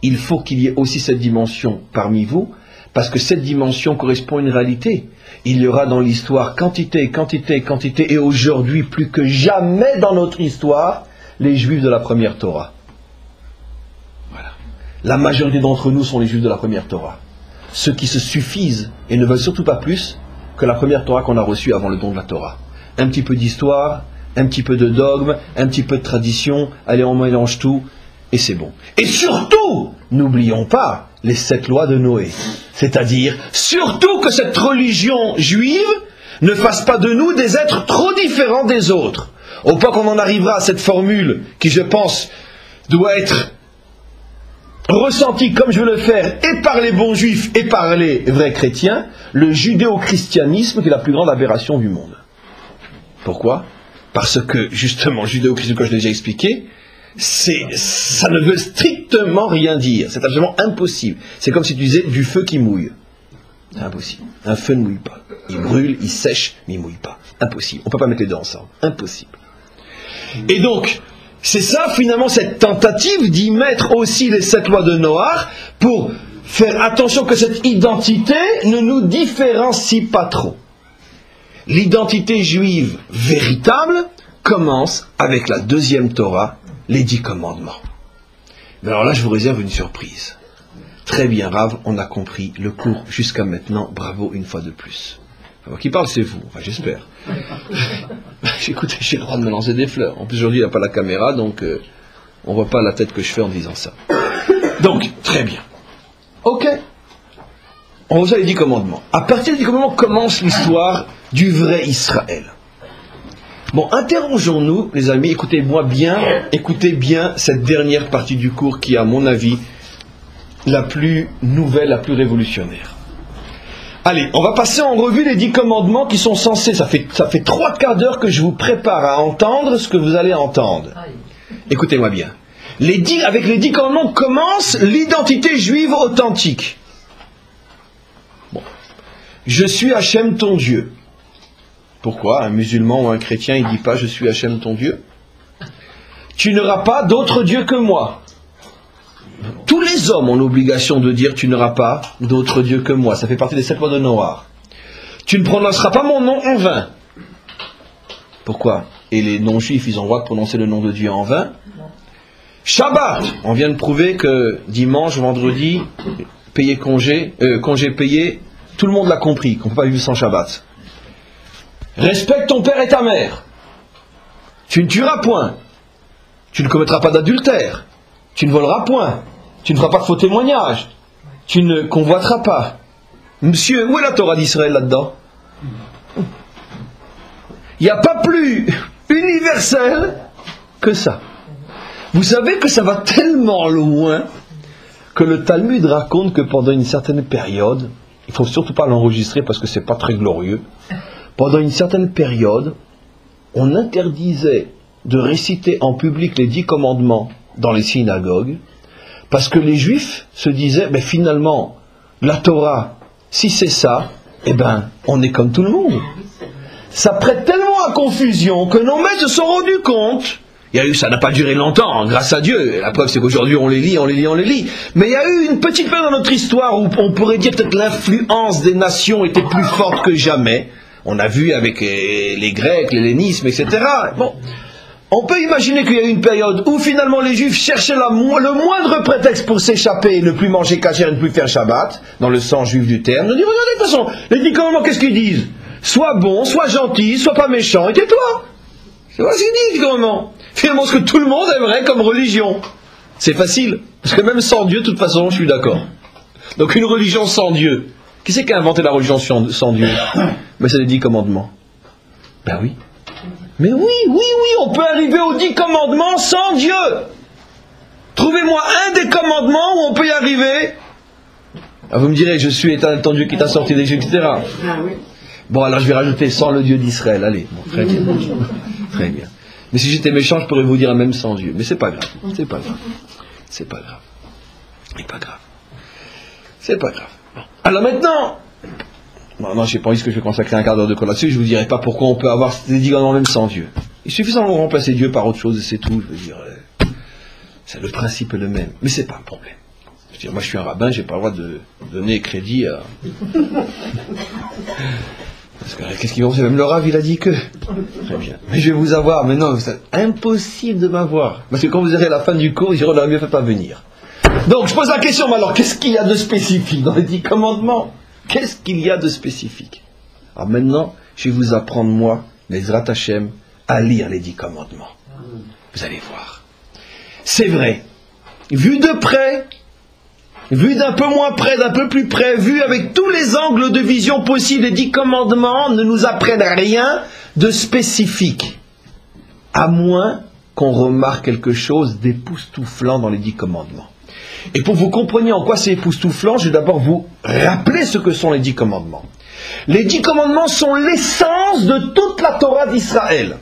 Il faut qu'il y ait aussi cette dimension parmi vous, parce que cette dimension correspond à une réalité. Il y aura dans l'histoire quantité, et aujourd'hui, plus que jamais dans notre histoire, les Juifs de la première Torah. Voilà. La majorité d'entre nous sont les Juifs de la première Torah. Ceux qui se suffisent et ne veulent surtout pas plus que la première Torah qu'on a reçue avant le don de la Torah. Un petit peu d'histoire, un petit peu de dogme, un petit peu de tradition, allez, on mélange tout, et c'est bon. Et surtout, n'oublions pas les 7 lois de Noé. C'est-à-dire, surtout que cette religion juive ne fasse pas de nous des êtres trop différents des autres. Au point qu'on en arrivera à cette formule qui, je pense, doit être ressentie comme je veux le faire et par les bons juifs et par les vrais chrétiens, le judéo-christianisme qui est la plus grande aberration du monde. Pourquoi? Parce que, justement, le judéo-christianisme, comme je l'ai déjà expliqué, ça ne veut strictement rien dire. C'est absolument impossible. C'est comme si tu disais du feu qui mouille. C'est impossible. Un feu ne mouille pas. Il brûle, il sèche, mais il ne mouille pas. Impossible. On ne peut pas mettre les deux ensemble. Impossible. Et donc, c'est ça finalement cette tentative d'y mettre aussi les 7 lois de Noach pour faire attention que cette identité ne nous différencie pas trop. L'identité juive véritable commence avec la deuxième Torah, les 10 commandements. Mais alors là, je vous réserve une surprise. Très bien, Rav, on a compris le cours jusqu'à maintenant. Bravo une fois de plus. Alors, qui parle, c'est vous. Enfin, j'espère. Écoutez, j'ai le droit de me lancer des fleurs. En plus, aujourd'hui, il n'y a pas la caméra, donc on ne voit pas la tête que je fais en disant ça. Donc, très bien. Ok. On reçoit les 10 commandements. À partir des 10 commandements commence l'histoire du vrai Israël. Bon, interrogeons-nous, les amis, écoutez bien cette dernière partie du cours qui est, à mon avis, la plus nouvelle, la plus révolutionnaire. Allez, on va passer en revue les 10 commandements qui sont censés, ça fait 3 quarts d'heure que je vous prépare à entendre ce que vous allez entendre. Écoutez-moi bien. Avec les 10 commandements commence l'identité juive authentique. Bon. Je suis Hachem ton Dieu. Pourquoi un musulman ou un chrétien il ne dit pas je suis Hachem ton Dieu? Tu n'auras pas d'autre Dieu que moi. Tous les hommes ont l'obligation de dire tu n'auras pas d'autre Dieu que moi. Ça fait partie des 7 lois de Noach. Tu ne prononceras pas mon nom en vain. Pourquoi? Et les non-juifs, ils ont le droit de prononcer le nom de Dieu en vain. Shabbat. On vient de prouver que dimanche, vendredi, congé payé, tout le monde l'a compris, qu'on ne peut pas vivre sans Shabbat. Respecte ton père et ta mère. Tu ne tueras point. Tu ne commettras pas d'adultère. Tu ne voleras point. Tu ne feras pas de faux témoignages. Tu ne convoiteras pas. Monsieur, où est la Torah d'Israël là-dedans? Il n'y a pas plus universel que ça. Vous savez que ça va tellement loin que le Talmud raconte que pendant une certaine période, il ne faut surtout pas l'enregistrer parce que ce n'est pas très glorieux, pendant une certaine période, on interdisait de réciter en public les 10 commandements dans les synagogues, parce que les Juifs se disaient, mais finalement, la Torah, si c'est ça, eh ben, on est comme tout le monde. Ça prête tellement à confusion que nos maîtres se sont rendus compte Ça n'a pas duré longtemps, hein, grâce à Dieu. La preuve, c'est qu'aujourd'hui, on les lit. Mais il y a eu une petite période dans notre histoire où on pourrait dire peut-être l'influence des nations était plus forte que jamais. On a vu avec les Grecs, l'hellénisme, etc. Bon, on peut imaginer qu'il y a eu une période où finalement les Juifs cherchaient le moindre prétexte pour s'échapper et ne plus manger kasher et ne plus faire Shabbat, dans le sens juif du terme. On dit, regardez, de toute façon, les 10 commandements, qu'est-ce qu'ils disent? Sois bon, sois gentil, sois pas méchant, et tais-toi. C'est pas ce qu'ils disent, finalement. Finalement, ce que tout le monde aimerait comme religion. C'est facile. Parce que même sans Dieu, de toute façon, je suis d'accord. Donc une religion sans Dieu. Qui c'est qui a inventé la religion sans Dieu? Mais c'est les 10 commandements. Ben oui. Mais oui, on peut arriver aux 10 commandements sans Dieu. Trouvez-moi un des commandements où on peut y arriver. Ah, vous me direz, je suis éternel ton Dieu qui t'a sorti d'Égypte, etc. Bon, alors je vais rajouter sans le Dieu d'Israël. Allez, bon, très bien. Très bien. Mais si j'étais méchant, je pourrais vous dire même sans Dieu. Mais c'est pas grave. C'est pas grave. C'est pas grave. C'est pas grave. C'est pas grave. Bon. Alors maintenant, non, j'ai pas envie que je vais consacrer un quart d'heure de cours là-dessus. Je vous dirai pas pourquoi on peut avoir des 10 commandements même sans Dieu. Il suffit simplement de remplacer Dieu par autre chose et c'est tout. Je veux dire, c'est le principe est le même. Mais c'est pas un problème. Je veux dire, moi je suis un rabbin, j'ai pas le droit de donner crédit à. Parce que qu'est-ce qu'ils vont faire? Même le Rav, il a dit que. Très bien. Mais je vais vous avoir. Mais non, c'est impossible de m'avoir. Parce que quand vous aurez à la fin du cours, ils diront, on aurait mieux fait pas venir. Donc, je pose la question, mais alors, qu'est-ce qu'il y a de spécifique dans les 10 commandements? Qu'est-ce qu'il y a de spécifique? Alors maintenant, je vais vous apprendre, moi, les Ezrat Hashem, à lire les 10 commandements. Vous allez voir. C'est vrai. Vu de près, vu d'un peu moins près, d'un peu plus près, vu avec tous les angles de vision possibles, les 10 commandements ne nous apprennent rien de spécifique. À moins qu'on remarque quelque chose d'époustouflant dans les 10 commandements. Et pour que vous compreniez en quoi c'est époustouflant, je vais d'abord vous rappeler ce que sont les 10 commandements. Les 10 commandements sont l'essence de toute la Torah d'Israël.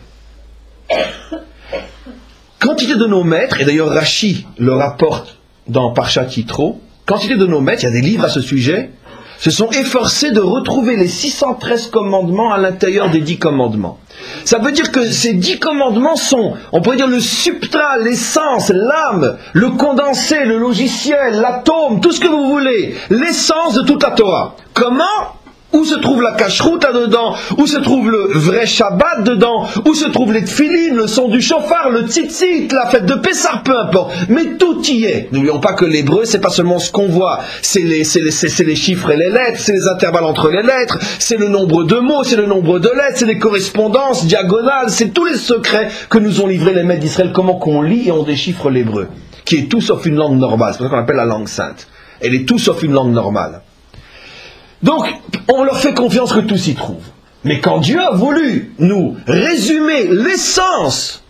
Quantité de nos maîtres, et d'ailleurs Rashi le rapporte dans Parshat Yitro, quantité de nos maîtres, il y a des livres à ce sujet, se sont efforcés de retrouver les 613 commandements à l'intérieur des 10 commandements. Ça veut dire que ces 10 commandements sont, on pourrait dire, le substrat, l'essence, l'âme, le condensé, le logiciel, l'atome, tout ce que vous voulez, l'essence de toute la Torah. Comment? Où se trouve la cacheroute là-dedans? Où se trouve le vrai Shabbat dedans? Où se trouvent les tfilines, le son du chauffard, le tzitzit, la fête de Pessah, peu importe. Mais tout y est. N'oublions pas que l'hébreu, c'est pas seulement ce qu'on voit, c'est les chiffres et les lettres, c'est les intervalles entre les lettres, c'est le nombre de mots, c'est le nombre de lettres, c'est les correspondances diagonales, c'est tous les secrets que nous ont livrés les maîtres d'Israël, comment qu'on lit et on déchiffre l'hébreu, qui est tout sauf une langue normale. C'est pour ça qu'on appelle la langue sainte. Elle est tout sauf une langue normale. Donc, on leur fait confiance que tout s'y trouve. Mais quand Dieu a voulu nous résumer l'essence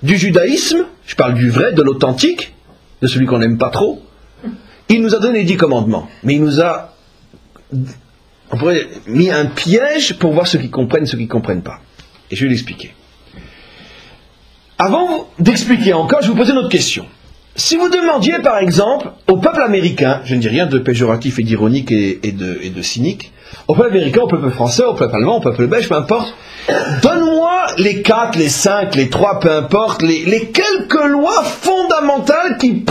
du judaïsme, je parle du vrai, de l'authentique, de celui qu'on n'aime pas trop, il nous a donné les 10 commandements. Mais il nous a, on pourrait, mis un piège pour voir ceux qui comprennent, ceux qui ne comprennent pas. Et je vais l'expliquer. Avant d'expliquer encore, je vais vous poser une autre question. Si vous demandiez par exemple au peuple américain, je ne dis rien de péjoratif et d'ironique et de cynique, au peuple américain, au peuple français, au peuple allemand, au peuple belge, peu importe, donne-moi les 4, les 5, les 3, peu importe, les quelques lois fondamentales qui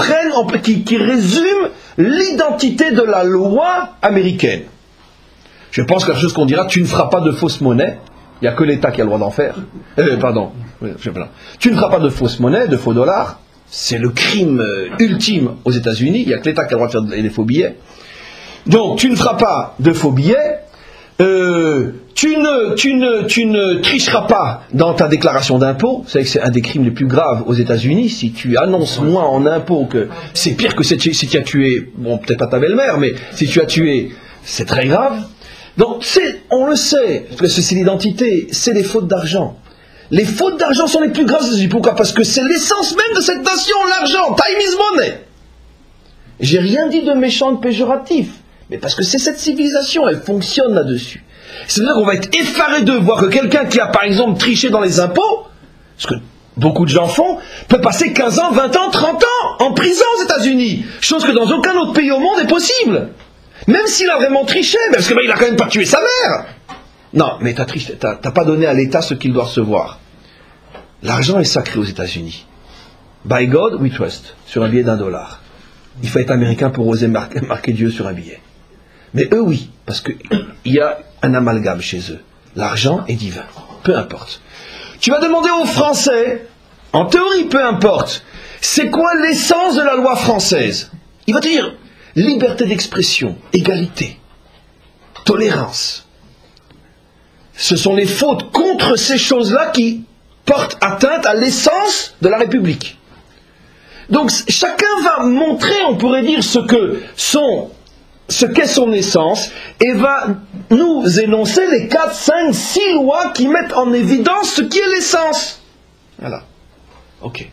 résument l'identité de la loi américaine. Je pense que la chose qu'on dira, tu ne feras pas de fausse monnaie, il n'y a que l'État qui a le droit d'en faire. Tu ne feras pas de fausse monnaie, de faux dollars. C'est le crime ultime aux États-Unis. Il n'y a que l'État qui a le droit de faire des faux billets. Donc, tu ne feras pas de faux billets. Tu ne tricheras pas dans ta déclaration d'impôt. Vous savez que c'est un des crimes les plus graves aux États-Unis. Si tu annonces moins en impôt que... C'est pire que si tu as tué... Bon, peut-être pas ta belle-mère, mais si tu as tué, c'est très grave. Donc, on le sait, parce que c'est l'identité, c'est des fautes d'argent. Les fautes d'argent sont les plus graves. Pourquoi? Parce que c'est l'essence même de cette nation, l'argent. Time is money. J'ai rien dit de méchant, de péjoratif. Mais parce que c'est cette civilisation, elle fonctionne là-dessus. C'est-à-dire qu'on va être effaré de voir que quelqu'un qui a par exemple triché dans les impôts, ce que beaucoup de gens font, peut passer 15 ans, 20 ans, 30 ans en prison aux États-Unis. Chose que dans aucun autre pays au monde est possible. Même s'il a vraiment triché, parce qu'il n'a quand même pas tué sa mère. Non, mais t'as pas donné à l'État ce qu'il doit recevoir. L'argent est sacré aux États-Unis. By God, we trust, sur un billet d'$1. Il faut être américain pour oser marquer Dieu sur un billet. Mais eux, oui, parce qu'il y a un amalgame chez eux. L'argent est divin, peu importe. Tu vas demander aux Français, en théorie, peu importe, c'est quoi l'essence de la loi française? Il va te dire liberté d'expression, égalité, tolérance. Ce sont les fautes contre ces choses-là qui portent atteinte à l'essence de la République. Donc chacun va montrer, on pourrait dire, ce qu'est son essence, et va nous énoncer les 4, 5, 6 lois qui mettent en évidence ce qui est l'essence. Voilà. Ok.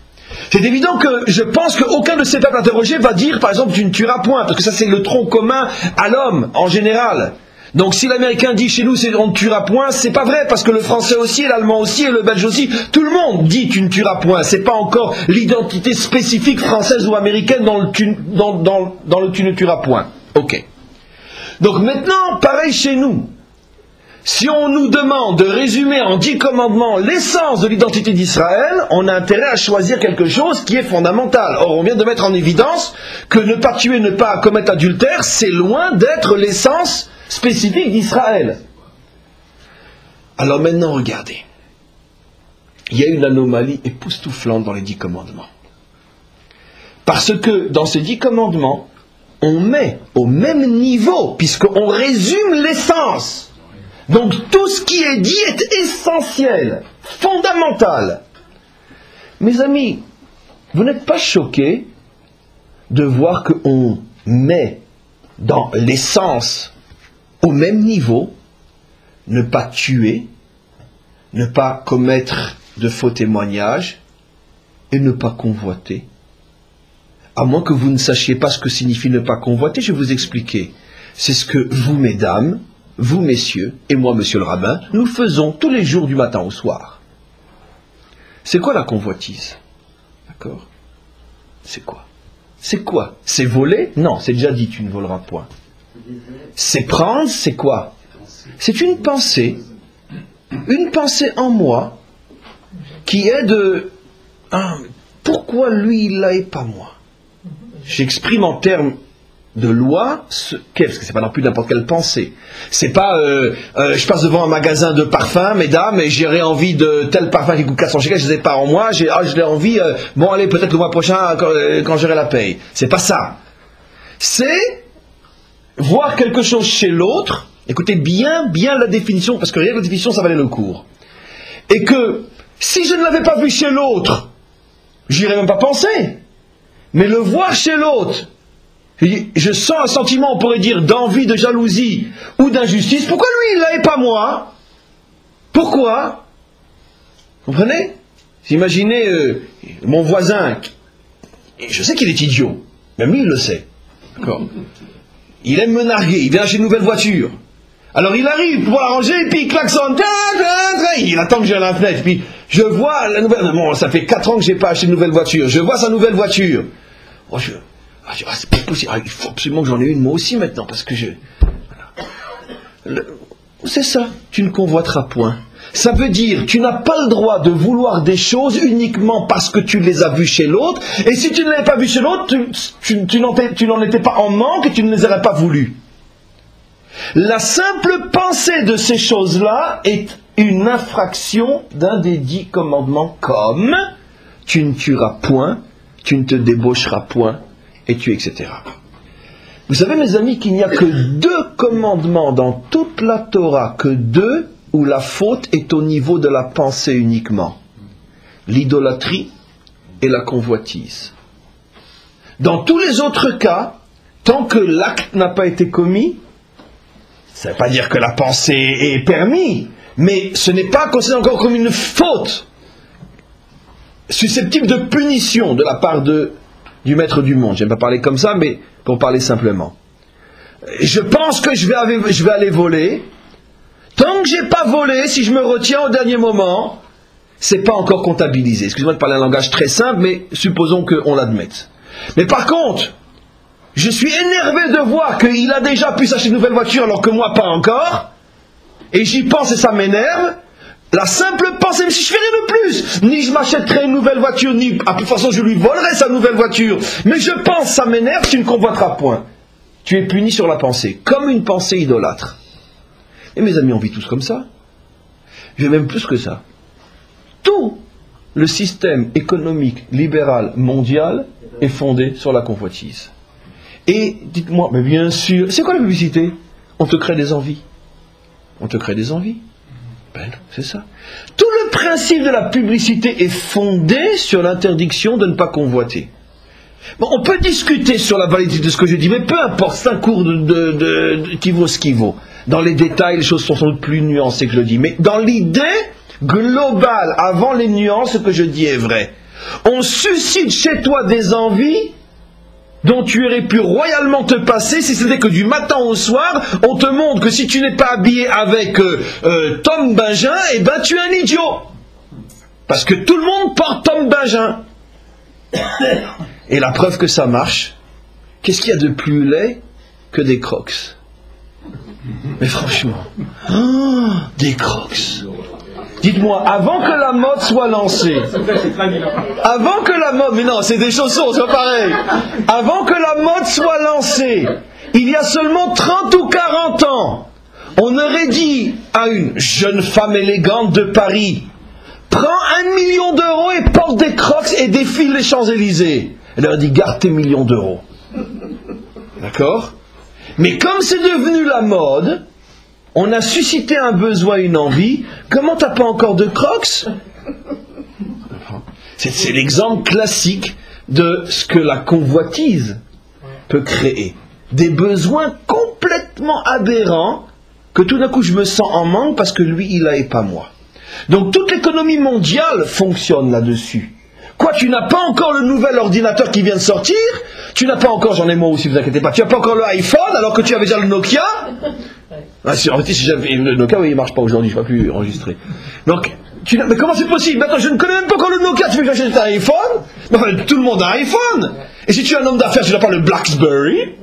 C'est évident que je pense qu'aucun de ces peuples interrogés va dire, par exemple, tu ne tueras point, parce que ça c'est le tronc commun à l'homme, en général. Donc si l'américain dit chez nous on ne tuera point, c'est pas vrai, parce que le français aussi, et l'allemand aussi, et le belge aussi, tout le monde dit tu ne tueras point. C'est pas encore l'identité spécifique française ou américaine dans le tu ne tueras point. Ok. Donc maintenant, pareil chez nous. Si on nous demande de résumer en 10 commandements l'essence de l'identité d'Israël, on a intérêt à choisir quelque chose qui est fondamental. Or, on vient de mettre en évidence que ne pas tuer, ne pas commettre adultère, c'est loin d'être l'essence spécifique d'Israël. Alors maintenant, regardez. Il y a une anomalie époustouflante dans les 10 commandements. Parce que dans ces 10 commandements, on met au même niveau, puisqu'on résume l'essence. Donc tout ce qui est dit est essentiel, fondamental. Mes amis, vous n'êtes pas choqués de voir qu'on met dans l'essence au même niveau ne pas tuer, ne pas commettre de faux témoignages et ne pas convoiter. À moins que vous ne sachiez pas ce que signifie ne pas convoiter, je vais vous expliquer. C'est ce que vous, mesdames, vous, messieurs, et moi, monsieur le rabbin, nous faisons tous les jours du matin au soir. C'est quoi la convoitise? D'accord? C'est quoi? C'est quoi? C'est voler? Non, c'est déjà dit, tu ne voleras point. C'est prendre, c'est quoi? C'est une pensée en moi, qui est de pourquoi lui il l'a et pas moi? J'exprime en termes de loi, parce que c'est pas non plus n'importe quelle pensée. C'est pas je passe devant un magasin de parfums, mesdames, et j'aurais envie de tel parfum qui coûte 400 shekels, je les ai pas en moi, je l'ai envie, bon allez, peut-être le mois prochain quand j'aurai la paye. C'est pas ça. C'est voir quelque chose chez l'autre, écoutez bien la définition, parce que rien que la définition ça valait le cours. Et que si je ne l'avais pas vu chez l'autre, j'irais même pas penser. Mais le voir chez l'autre, je sens un sentiment, on pourrait dire, d'envie, de jalousie ou d'injustice. Pourquoi lui, il l'a et pas moi? Pourquoi? Vous comprenez? Imaginez mon voisin, je sais qu'il est idiot, même lui il le sait. D'accord? Il aime me narguer, il vient acheter une nouvelle voiture. Alors il arrive pour l'arranger, et puis il klaxonne. Il attend que j'aille à la fenêtre. Puis je vois la nouvelle. Bon, ça fait 4 ans que je n'ai pas acheté une nouvelle voiture. Je vois sa nouvelle voiture. Oh, c'est pas possible. Il faut absolument que j'en ai une moi aussi maintenant, parce que c'est ça. Tu ne convoiteras point. Ça veut dire, tu n'as pas le droit de vouloir des choses uniquement parce que tu les as vues chez l'autre. Et si tu ne l'avais pas vu chez l'autre, tu n'en étais pas en manque et tu ne les aurais pas voulu. La simple pensée de ces choses-là est une infraction d'un des 10 commandements, comme tu ne tueras point, tu ne te débaucheras point, et etc. Vous savez, mes amis, qu'il n'y a que 2 commandements dans toute la Torah, que 2 où la faute est au niveau de la pensée uniquement. L'idolâtrie et la convoitise. Dans tous les autres cas, tant que l'acte n'a pas été commis, ça ne veut pas dire que la pensée est permise, mais ce n'est pas considéré encore comme une faute susceptible de punition de la part du maître du monde. Je n'aime pas parler comme ça, mais pour parler simplement. Je pense que je vais aller voler. Tant que je n'ai pas volé, si je me retiens au dernier moment, ce n'est pas encore comptabilisé. Excusez-moi de parler un langage très simple, mais supposons qu'on l'admette. Mais par contre, je suis énervé de voir qu'il a déjà pu s'acheter une nouvelle voiture alors que moi pas encore, et j'y pense et ça m'énerve. La simple pensée, mais si je ferais de plus, ni je m'achèterais une nouvelle voiture, ni à toute façon je lui volerais sa nouvelle voiture. Mais je pense, ça m'énerve, tu ne convoiteras point. Tu es puni sur la pensée, comme une pensée idolâtre. Et mes amis, on vit tous comme ça. Je vais même plus que ça. Tout le système économique libéral mondial est fondé sur la convoitise. Et dites-moi, mais bien sûr, c'est quoi la publicité? On te crée des envies. On te crée des envies. Ben non, c'est ça. Tout le principe de la publicité est fondé sur l'interdiction de ne pas convoiter. Bon, on peut discuter sur la validité de ce que je dis, mais peu importe, c'est un cours qui vaut ce qui vaut. Dans les détails, les choses sont sans doute plus nuancées que je le dis. Mais dans l'idée globale, avant les nuances, ce que je dis est vrai. On suscite chez toi des envies dont tu aurais pu royalement te passer si c'était que du matin au soir, on te montre que si tu n'es pas habillé avec Tom Bingin, eh ben tu es un idiot. Parce que tout le monde porte Tom Bingin. Et la preuve que ça marche, qu'est-ce qu'il y a de plus laid que des Crocs? Mais franchement, des Crocs. Dites-moi, avant que la mode soit lancée, avant que la mode, mais non, c'est des chaussons, c'est pas pareil. Avant que la mode soit lancée, il y a seulement 30 ou 40 ans, on aurait dit à une jeune femme élégante de Paris, prends 1 million d'euros et porte des Crocs et défile les Champs-Élysées. Elle leur dit, garde tes millions d'euros. D'accord? Mais comme c'est devenu la mode, on a suscité un besoin, une envie. Comment t'as pas encore de Crocs? C'est l'exemple classique de ce que la convoitise peut créer. Des besoins complètement aberrants que tout d'un coup je me sens en manque parce que lui il a et pas moi. Donc toute l'économie mondiale fonctionne là-dessus. Quoi, tu n'as pas encore le nouvel ordinateur qui vient de sortir? Tu n'as pas encore, j'en ai moi aussi, vous inquiétez pas, tu n'as pas encore le iPhone alors que tu avais déjà le Nokia? Ah, en fait, si j'avais le Nokia, oui, il ne marche pas aujourd'hui, je ne peux plus enregistrer. Donc, mais comment c'est possible? Maintenant, je ne connais même pas encore le Nokia, tu veux que j'achète un iPhone? Enfin, tout le monde a un iPhone. Et si tu es un homme d'affaires, tu n'as pas le Blackberry.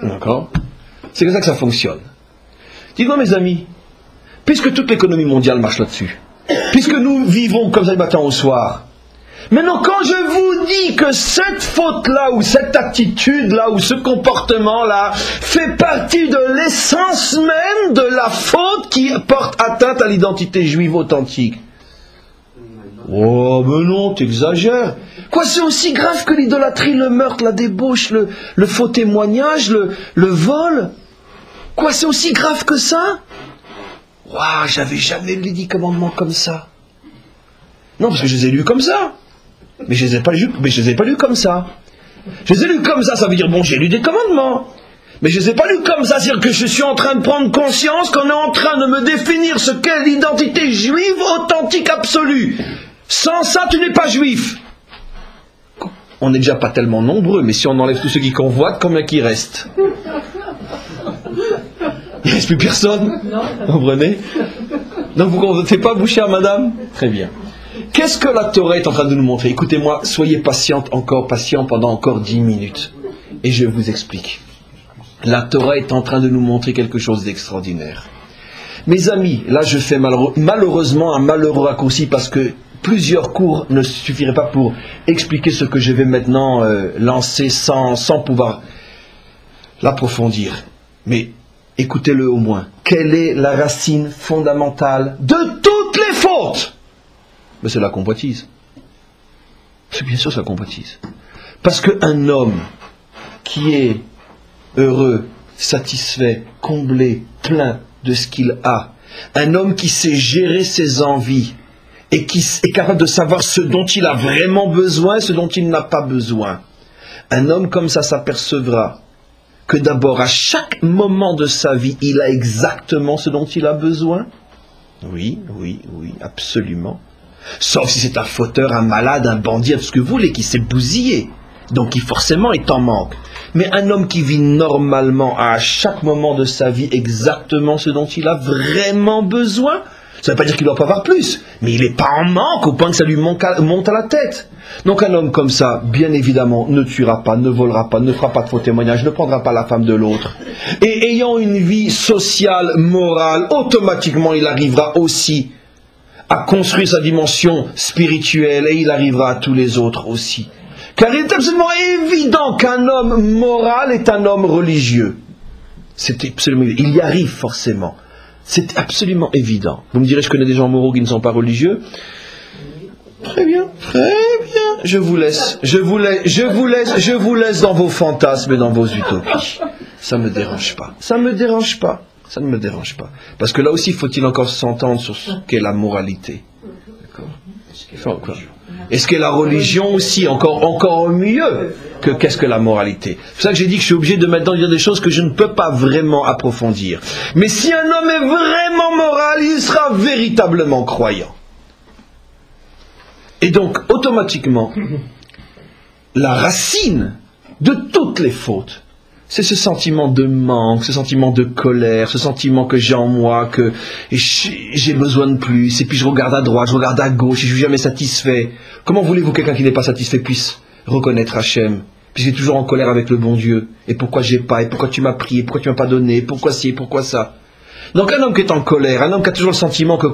D'accord? C'est comme ça que ça fonctionne. Dites-moi, mes amis, puisque toute l'économie mondiale marche là-dessus, puisque nous vivons comme ça du matin au soir, maintenant, quand je vous dis que cette faute-là, ou cette attitude-là, ou ce comportement-là, fait partie de l'essence même de la faute qui porte atteinte à l'identité juive authentique. Oh, mais non, t'exagères. Quoi, c'est aussi grave que l'idolâtrie, le meurtre, la débauche, le faux témoignage, le vol? Quoi, c'est aussi grave que ça? Waouh, j'avais jamais lu les 10 commandements comme ça. Non, parce que je les ai lus comme ça. Mais je les ai pas lus comme ça. Je les ai lus comme ça, ça veut dire, bon, j'ai lu des commandements. Mais je les ai pas lus comme ça, c'est-à-dire que je suis en train de prendre conscience qu'on est en train de me définir ce qu'est l'identité juive authentique absolue. Sans ça, tu n'es pas juif. On n'est déjà pas tellement nombreux, mais si on enlève tous ceux qui convoitent, combien qui reste? Il ne reste plus personne? Vous comprenez? Donc vous ne convotez pas, vous, chère madame? Très bien. Qu'est-ce que la Torah est en train de nous montrer? Écoutez-moi, soyez patient pendant encore 10 minutes. Et je vous explique. La Torah est en train de nous montrer quelque chose d'extraordinaire. Mes amis, là je fais malheureusement un malheureux raccourci parce que plusieurs cours ne suffiraient pas pour expliquer ce que je vais maintenant lancer sans pouvoir l'approfondir. Mais écoutez-le au moins. Quelle est la racine fondamentale de toutes les fautes? Mais c'est la convoitise. C'est bien sûr la convoitise. Parce qu'un homme qui est heureux, satisfait, comblé, plein de ce qu'il a, un homme qui sait gérer ses envies et qui est capable de savoir ce dont il a vraiment besoin, ce dont il n'a pas besoin, un homme comme ça s'apercevra que d'abord, à chaque moment de sa vie, il a exactement ce dont il a besoin. Oui, absolument. Sauf si c'est un fauteur, un malade, un bandit, tout ce que vous voulez, qui s'est bousillé. Donc qui forcément est en manque. Mais un homme qui vit normalement, à chaque moment de sa vie, exactement ce dont il a vraiment besoin, ça ne veut pas dire qu'il ne doit pas avoir plus, mais il n'est pas en manque au point que ça lui monte à la tête. Donc un homme comme ça, bien évidemment, ne tuera pas, ne volera pas, ne fera pas de faux témoignages, ne prendra pas la femme de l'autre. Et ayant une vie sociale, morale, automatiquement il arrivera aussi à construire sa dimension spirituelle et il arrivera à tous les autres aussi. Car il est absolument évident qu'un homme moral est un homme religieux. C'est absolument évident. Il y arrive forcément. C'est absolument évident. Vous me direz, je connais des gens moraux qui ne sont pas religieux. Très bien, très bien. Je vous laisse dans vos fantasmes et dans vos utopies. Ça ne me dérange pas. Ça ne me dérange pas. Ça ne me dérange pas. Parce que là aussi, faut-il encore s'entendre sur ce qu'est la moralité. D'accord ? Est-ce qu'est la religion aussi, encore mieux que qu'est-ce que la moralité. C'est pour ça que j'ai dit que je suis obligé de maintenant dire des choses que je ne peux pas vraiment approfondir. Mais si un homme est vraiment moral, il sera véritablement croyant. Et donc, automatiquement, la racine de toutes les fautes, c'est ce sentiment de manque, ce sentiment de colère, ce sentiment que j'ai en moi, que j'ai besoin de plus, et puis je regarde à droite, je regarde à gauche, et je ne suis jamais satisfait. Comment voulez-vous que quelqu'un qui n'est pas satisfait puisse reconnaître Hachem, puisqu'il est toujours en colère avec le bon Dieu? Et pourquoi j'ai pas? Et pourquoi tu m'as pris? Et pourquoi tu m'as pas donné? Pourquoi ci? Et pourquoi ça? Donc un homme qui est en colère, un homme qui a toujours le sentiment que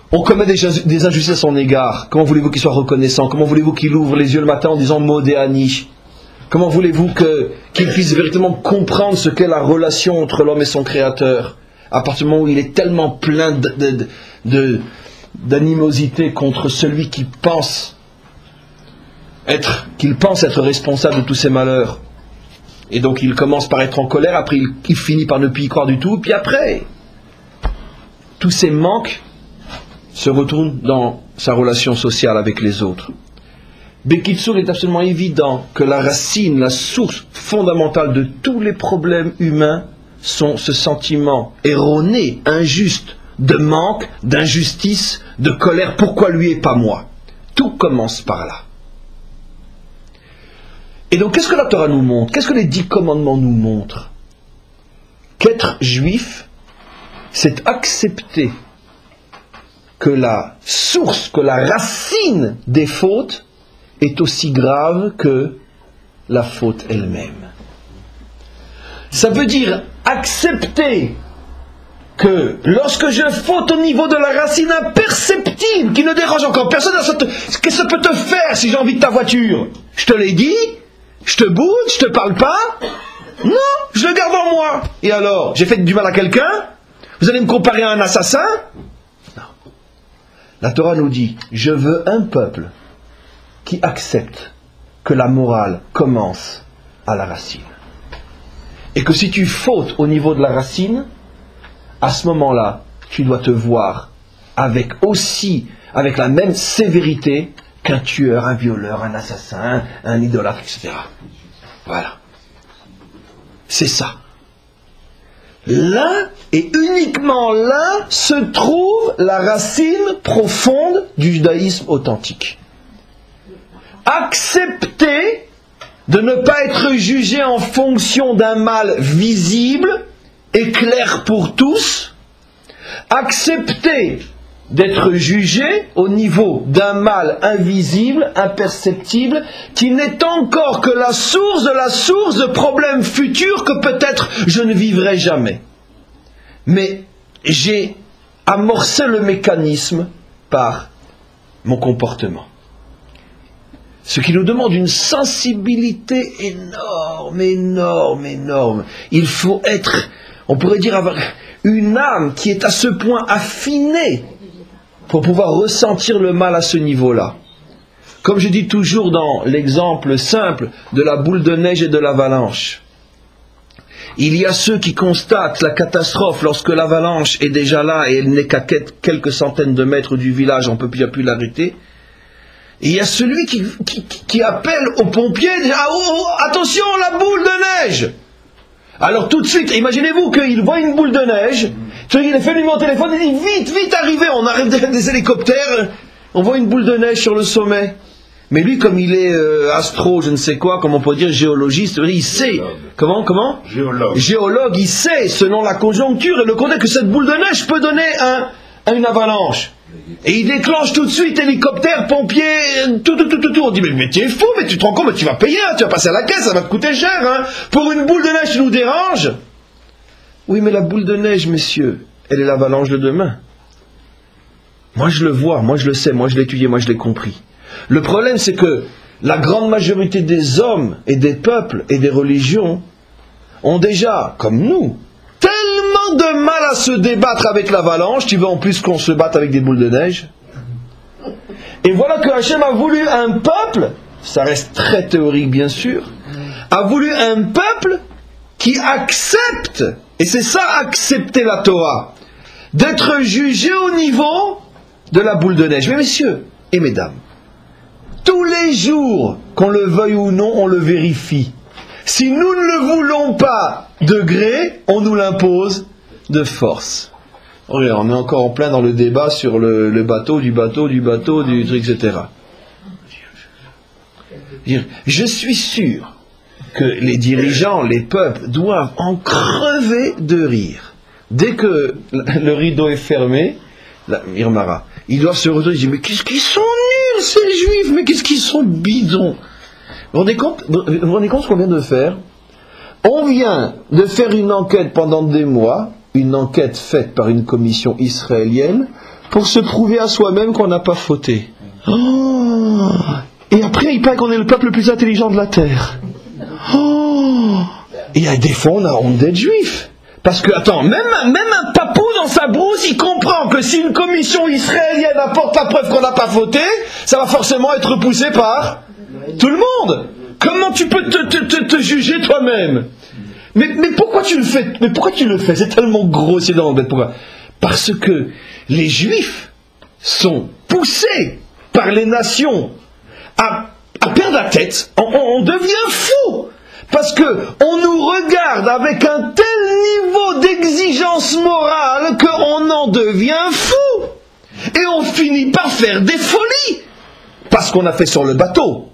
on commet des injustices à son égard. Comment voulez-vous qu'il soit reconnaissant? Comment voulez-vous qu'il ouvre les yeux le matin en disant Modéani? Comment voulez-vous qu'il puisse véritablement comprendre ce qu'est la relation entre l'homme et son créateur, à partir du moment où il est tellement plein d'animosité contre celui qu'il pense être responsable de tous ses malheurs. Et donc il commence par être en colère, après il finit par ne plus y croire du tout, puis après, tous ces manques se retournent dans sa relation sociale avec les autres. Bekitsour, il est absolument évident que la racine, la source fondamentale de tous les problèmes humains sont ce sentiment erroné, injuste, de manque, d'injustice, de colère. Pourquoi lui et pas moi? Tout commence par là. Et donc, qu'est-ce que la Torah nous montre? Qu'est-ce que les 10 commandements nous montrent? Qu'être juif, c'est accepter que la source, que la racine des fautes est aussi grave que la faute elle-même. Ça veut dire accepter que lorsque je faute au niveau de la racine imperceptible, qui ne dérange encore personne, qu'est-ce que ça peut te faire si j'ai envie de ta voiture? Je te l'ai dit, je te boude, je te parle pas? Non, je le garde en moi. Et alors, j'ai fait du mal à quelqu'un? Vous allez me comparer à un assassin? Non. La Torah nous dit, je veux un peuple qui accepte que la morale commence à la racine. Et que si tu fautes au niveau de la racine, à ce moment-là, tu dois te voir avec la même sévérité qu'un tueur, un violeur, un assassin, un idolâtre, etc. Voilà. C'est ça. Là, et uniquement là, se trouve la racine profonde du judaïsme authentique. Accepter de ne pas être jugé en fonction d'un mal visible et clair pour tous, accepter d'être jugé au niveau d'un mal invisible, imperceptible, qui n'est encore que la source de problèmes futurs que peut-être je ne vivrai jamais. Mais j'ai amorcé le mécanisme par mon comportement. Ce qui nous demande une sensibilité énorme, énorme, énorme. Il faut être, on pourrait dire, avoir une âme qui est à ce point affinée pour pouvoir ressentir le mal à ce niveau-là. Comme je dis toujours dans l'exemple simple de la boule de neige et de l'avalanche. Il y a ceux qui constatent la catastrophe lorsque l'avalanche est déjà là et elle n'est qu'à quelques centaines de mètres du village, on ne peut plus l'arrêter. Et il y a celui qui appelle aux pompiers, dit, attention, la boule de neige. Alors tout de suite, imaginez-vous qu'il voit une boule de neige, il fait le numéro de téléphone, il dit vite arrivez, on arrive des hélicoptères, on voit une boule de neige sur le sommet. Mais lui, comme il est astro, je ne sais quoi, comme on peut dire géologiste, il sait. Comment Géologue, il sait, selon la conjoncture et le contexte, que cette boule de neige peut donner une avalanche. Et il déclenche tout de suite hélicoptère, pompiers, tout. On dit mais tu es fou, mais tu te rends compte, mais tu vas payer, hein, tu vas passer à la caisse, ça va te coûter cher. Hein. Pour une boule de neige, tu nous déranges? Oui, mais la boule de neige, messieurs, elle est l'avalanche de demain. Moi je le vois, moi je le sais, moi je l'ai étudié, moi je l'ai compris. Le problème c'est que la grande majorité des hommes et des peuples et des religions ont déjà, comme nous, tellement de mal à se débattre avec l'avalanche, tu veux en plus qu'on se batte avec des boules de neige. Et voilà que Hachem a voulu un peuple, ça reste très théorique bien sûr, a voulu un peuple qui accepte, et c'est ça accepter la Torah, d'être jugé au niveau de la boule de neige. Mais messieurs et mesdames, tous les jours, qu'on le veuille ou non, on le vérifie. Si nous ne le voulons pas de gré, on nous l'impose de force. Regarde, on est encore en plein dans le débat sur le bateau, du truc, etc. Je suis sûr que les dirigeants, les peuples, doivent en crever de rire. Dès que le rideau est fermé, la Irmara, ils doivent se retourner et dire, mais qu'est-ce qu'ils sont nuls ces juifs, mais qu'est-ce qu'ils sont bidons. Vous vous rendez compte ce qu'on vient de faire? On vient de faire une enquête pendant des mois, une enquête faite par une commission israélienne, pour se prouver à soi-même qu'on n'a pas fauté. Oh, et après, il paraît qu'on est le peuple le plus intelligent de la terre. Oh, et à des fois, on a honte d'être juif. Parce que, attends, même un papou dans sa brousse, il comprend que si une commission israélienne apporte la preuve qu'on n'a pas fauté, ça va forcément être repoussé par tout le monde. Comment tu peux te juger toi-même? Mais pourquoi tu le fais? Mais pourquoi tu le fais? C'est tellement grossier dans l'embête. Pourquoi? Parce que les juifs sont poussés par les nations à perdre la tête. On devient fou. Parce que on nous regarde avec un tel niveau d'exigence morale qu'on en devient fou. Et on finit par faire des folies. Parce qu'on a fait sur le bateau.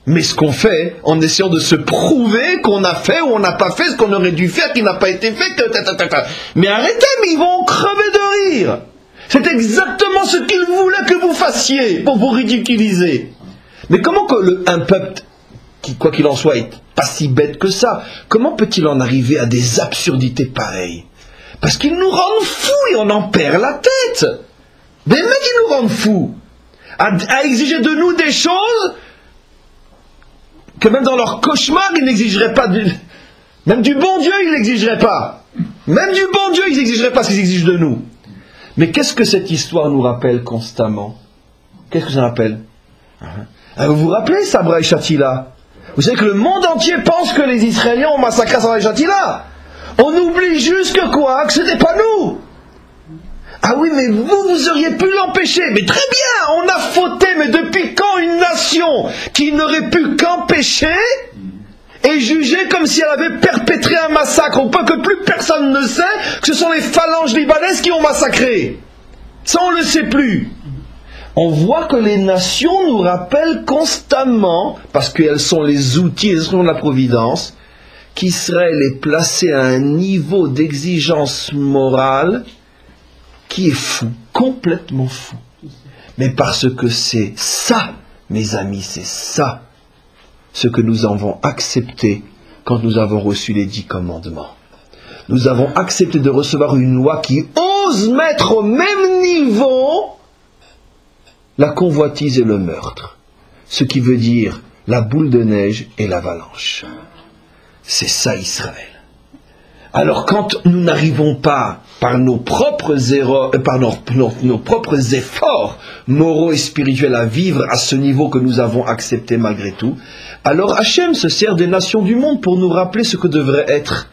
Mais ce qu'on fait, en essayant de se prouver qu'on a fait ou on n'a pas fait ce qu'on aurait dû faire, qui n'a pas été fait, mais arrêtez, mais ils vont crever de rire. C'est exactement ce qu'ils voulaient que vous fassiez, pour vous ridiculiser. Mais comment que un peuple, qui, quoi qu'il en soit, est pas si bête que ça, comment peut-il en arriver à des absurdités pareilles? Parce qu'ils nous rendent fous et on en perd la tête. Des mecs qui nous rendent fous. À exiger de nous des choses que même dans leur cauchemar, ils n'exigeraient pas. Même du bon Dieu, ils n'exigeraient pas. Même du bon Dieu, ils n'exigeraient pas ce qu'ils exigent de nous. Mais qu'est-ce que cette histoire nous rappelle constamment? Qu'est-ce que ça rappelle? Vous vous rappelez Sabra et Shatila? Vous savez que le monde entier pense que les Israéliens ont massacré Sabra et Shatila. On oublie juste que quoi? Que ce n'était pas nous. Ah oui, mais vous auriez pu l'empêcher. Mais très bien, on a fauté, mais depuis quand une nation qui n'aurait pu qu'empêcher est jugée comme si elle avait perpétré un massacre? On peut que plus personne ne sait que ce sont les phalanges libanaises qui ont massacré. Ça, on ne le sait plus. On voit que les nations nous rappellent constamment, parce qu'elles sont les outils, les instruments de la providence, qu'Israël est placé à un niveau d'exigence morale qui est fou, complètement fou. Mais parce que c'est ça, mes amis, c'est ça, ce que nous avons accepté quand nous avons reçu les 10 commandements. Nous avons accepté de recevoir une loi qui ose mettre au même niveau la convoitise et le meurtre. Ce qui veut dire la boule de neige et l'avalanche. C'est ça Israël. Alors quand nous n'arrivons pas par nos propres erreurs, par nos propres efforts moraux et spirituels à vivre à ce niveau que nous avons accepté malgré tout, alors Hachem se sert des nations du monde pour nous rappeler ce que devrait être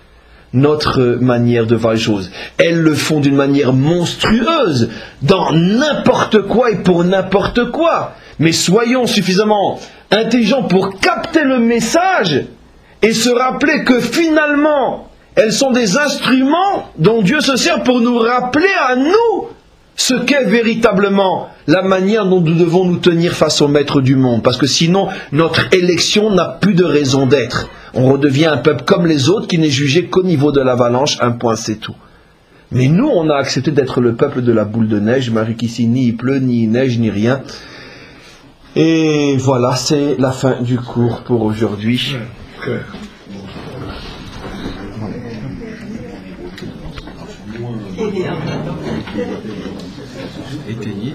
notre manière de voir les choses. Elles le font d'une manière monstrueuse, dans n'importe quoi et pour n'importe quoi. Mais soyons suffisamment intelligents pour capter le message et se rappeler que finalement, elles sont des instruments dont Dieu se sert pour nous rappeler à nous ce qu'est véritablement la manière dont nous devons nous tenir face au maître du monde. Parce que sinon, notre élection n'a plus de raison d'être. On redevient un peuple comme les autres qui n'est jugé qu'au niveau de l'avalanche, un point c'est tout. Mais nous, on a accepté d'être le peuple de la boule de neige, malgré qu'ici ni il pleut, ni il neige, ni rien. Et voilà, c'est la fin du cours pour aujourd'hui. éteignez.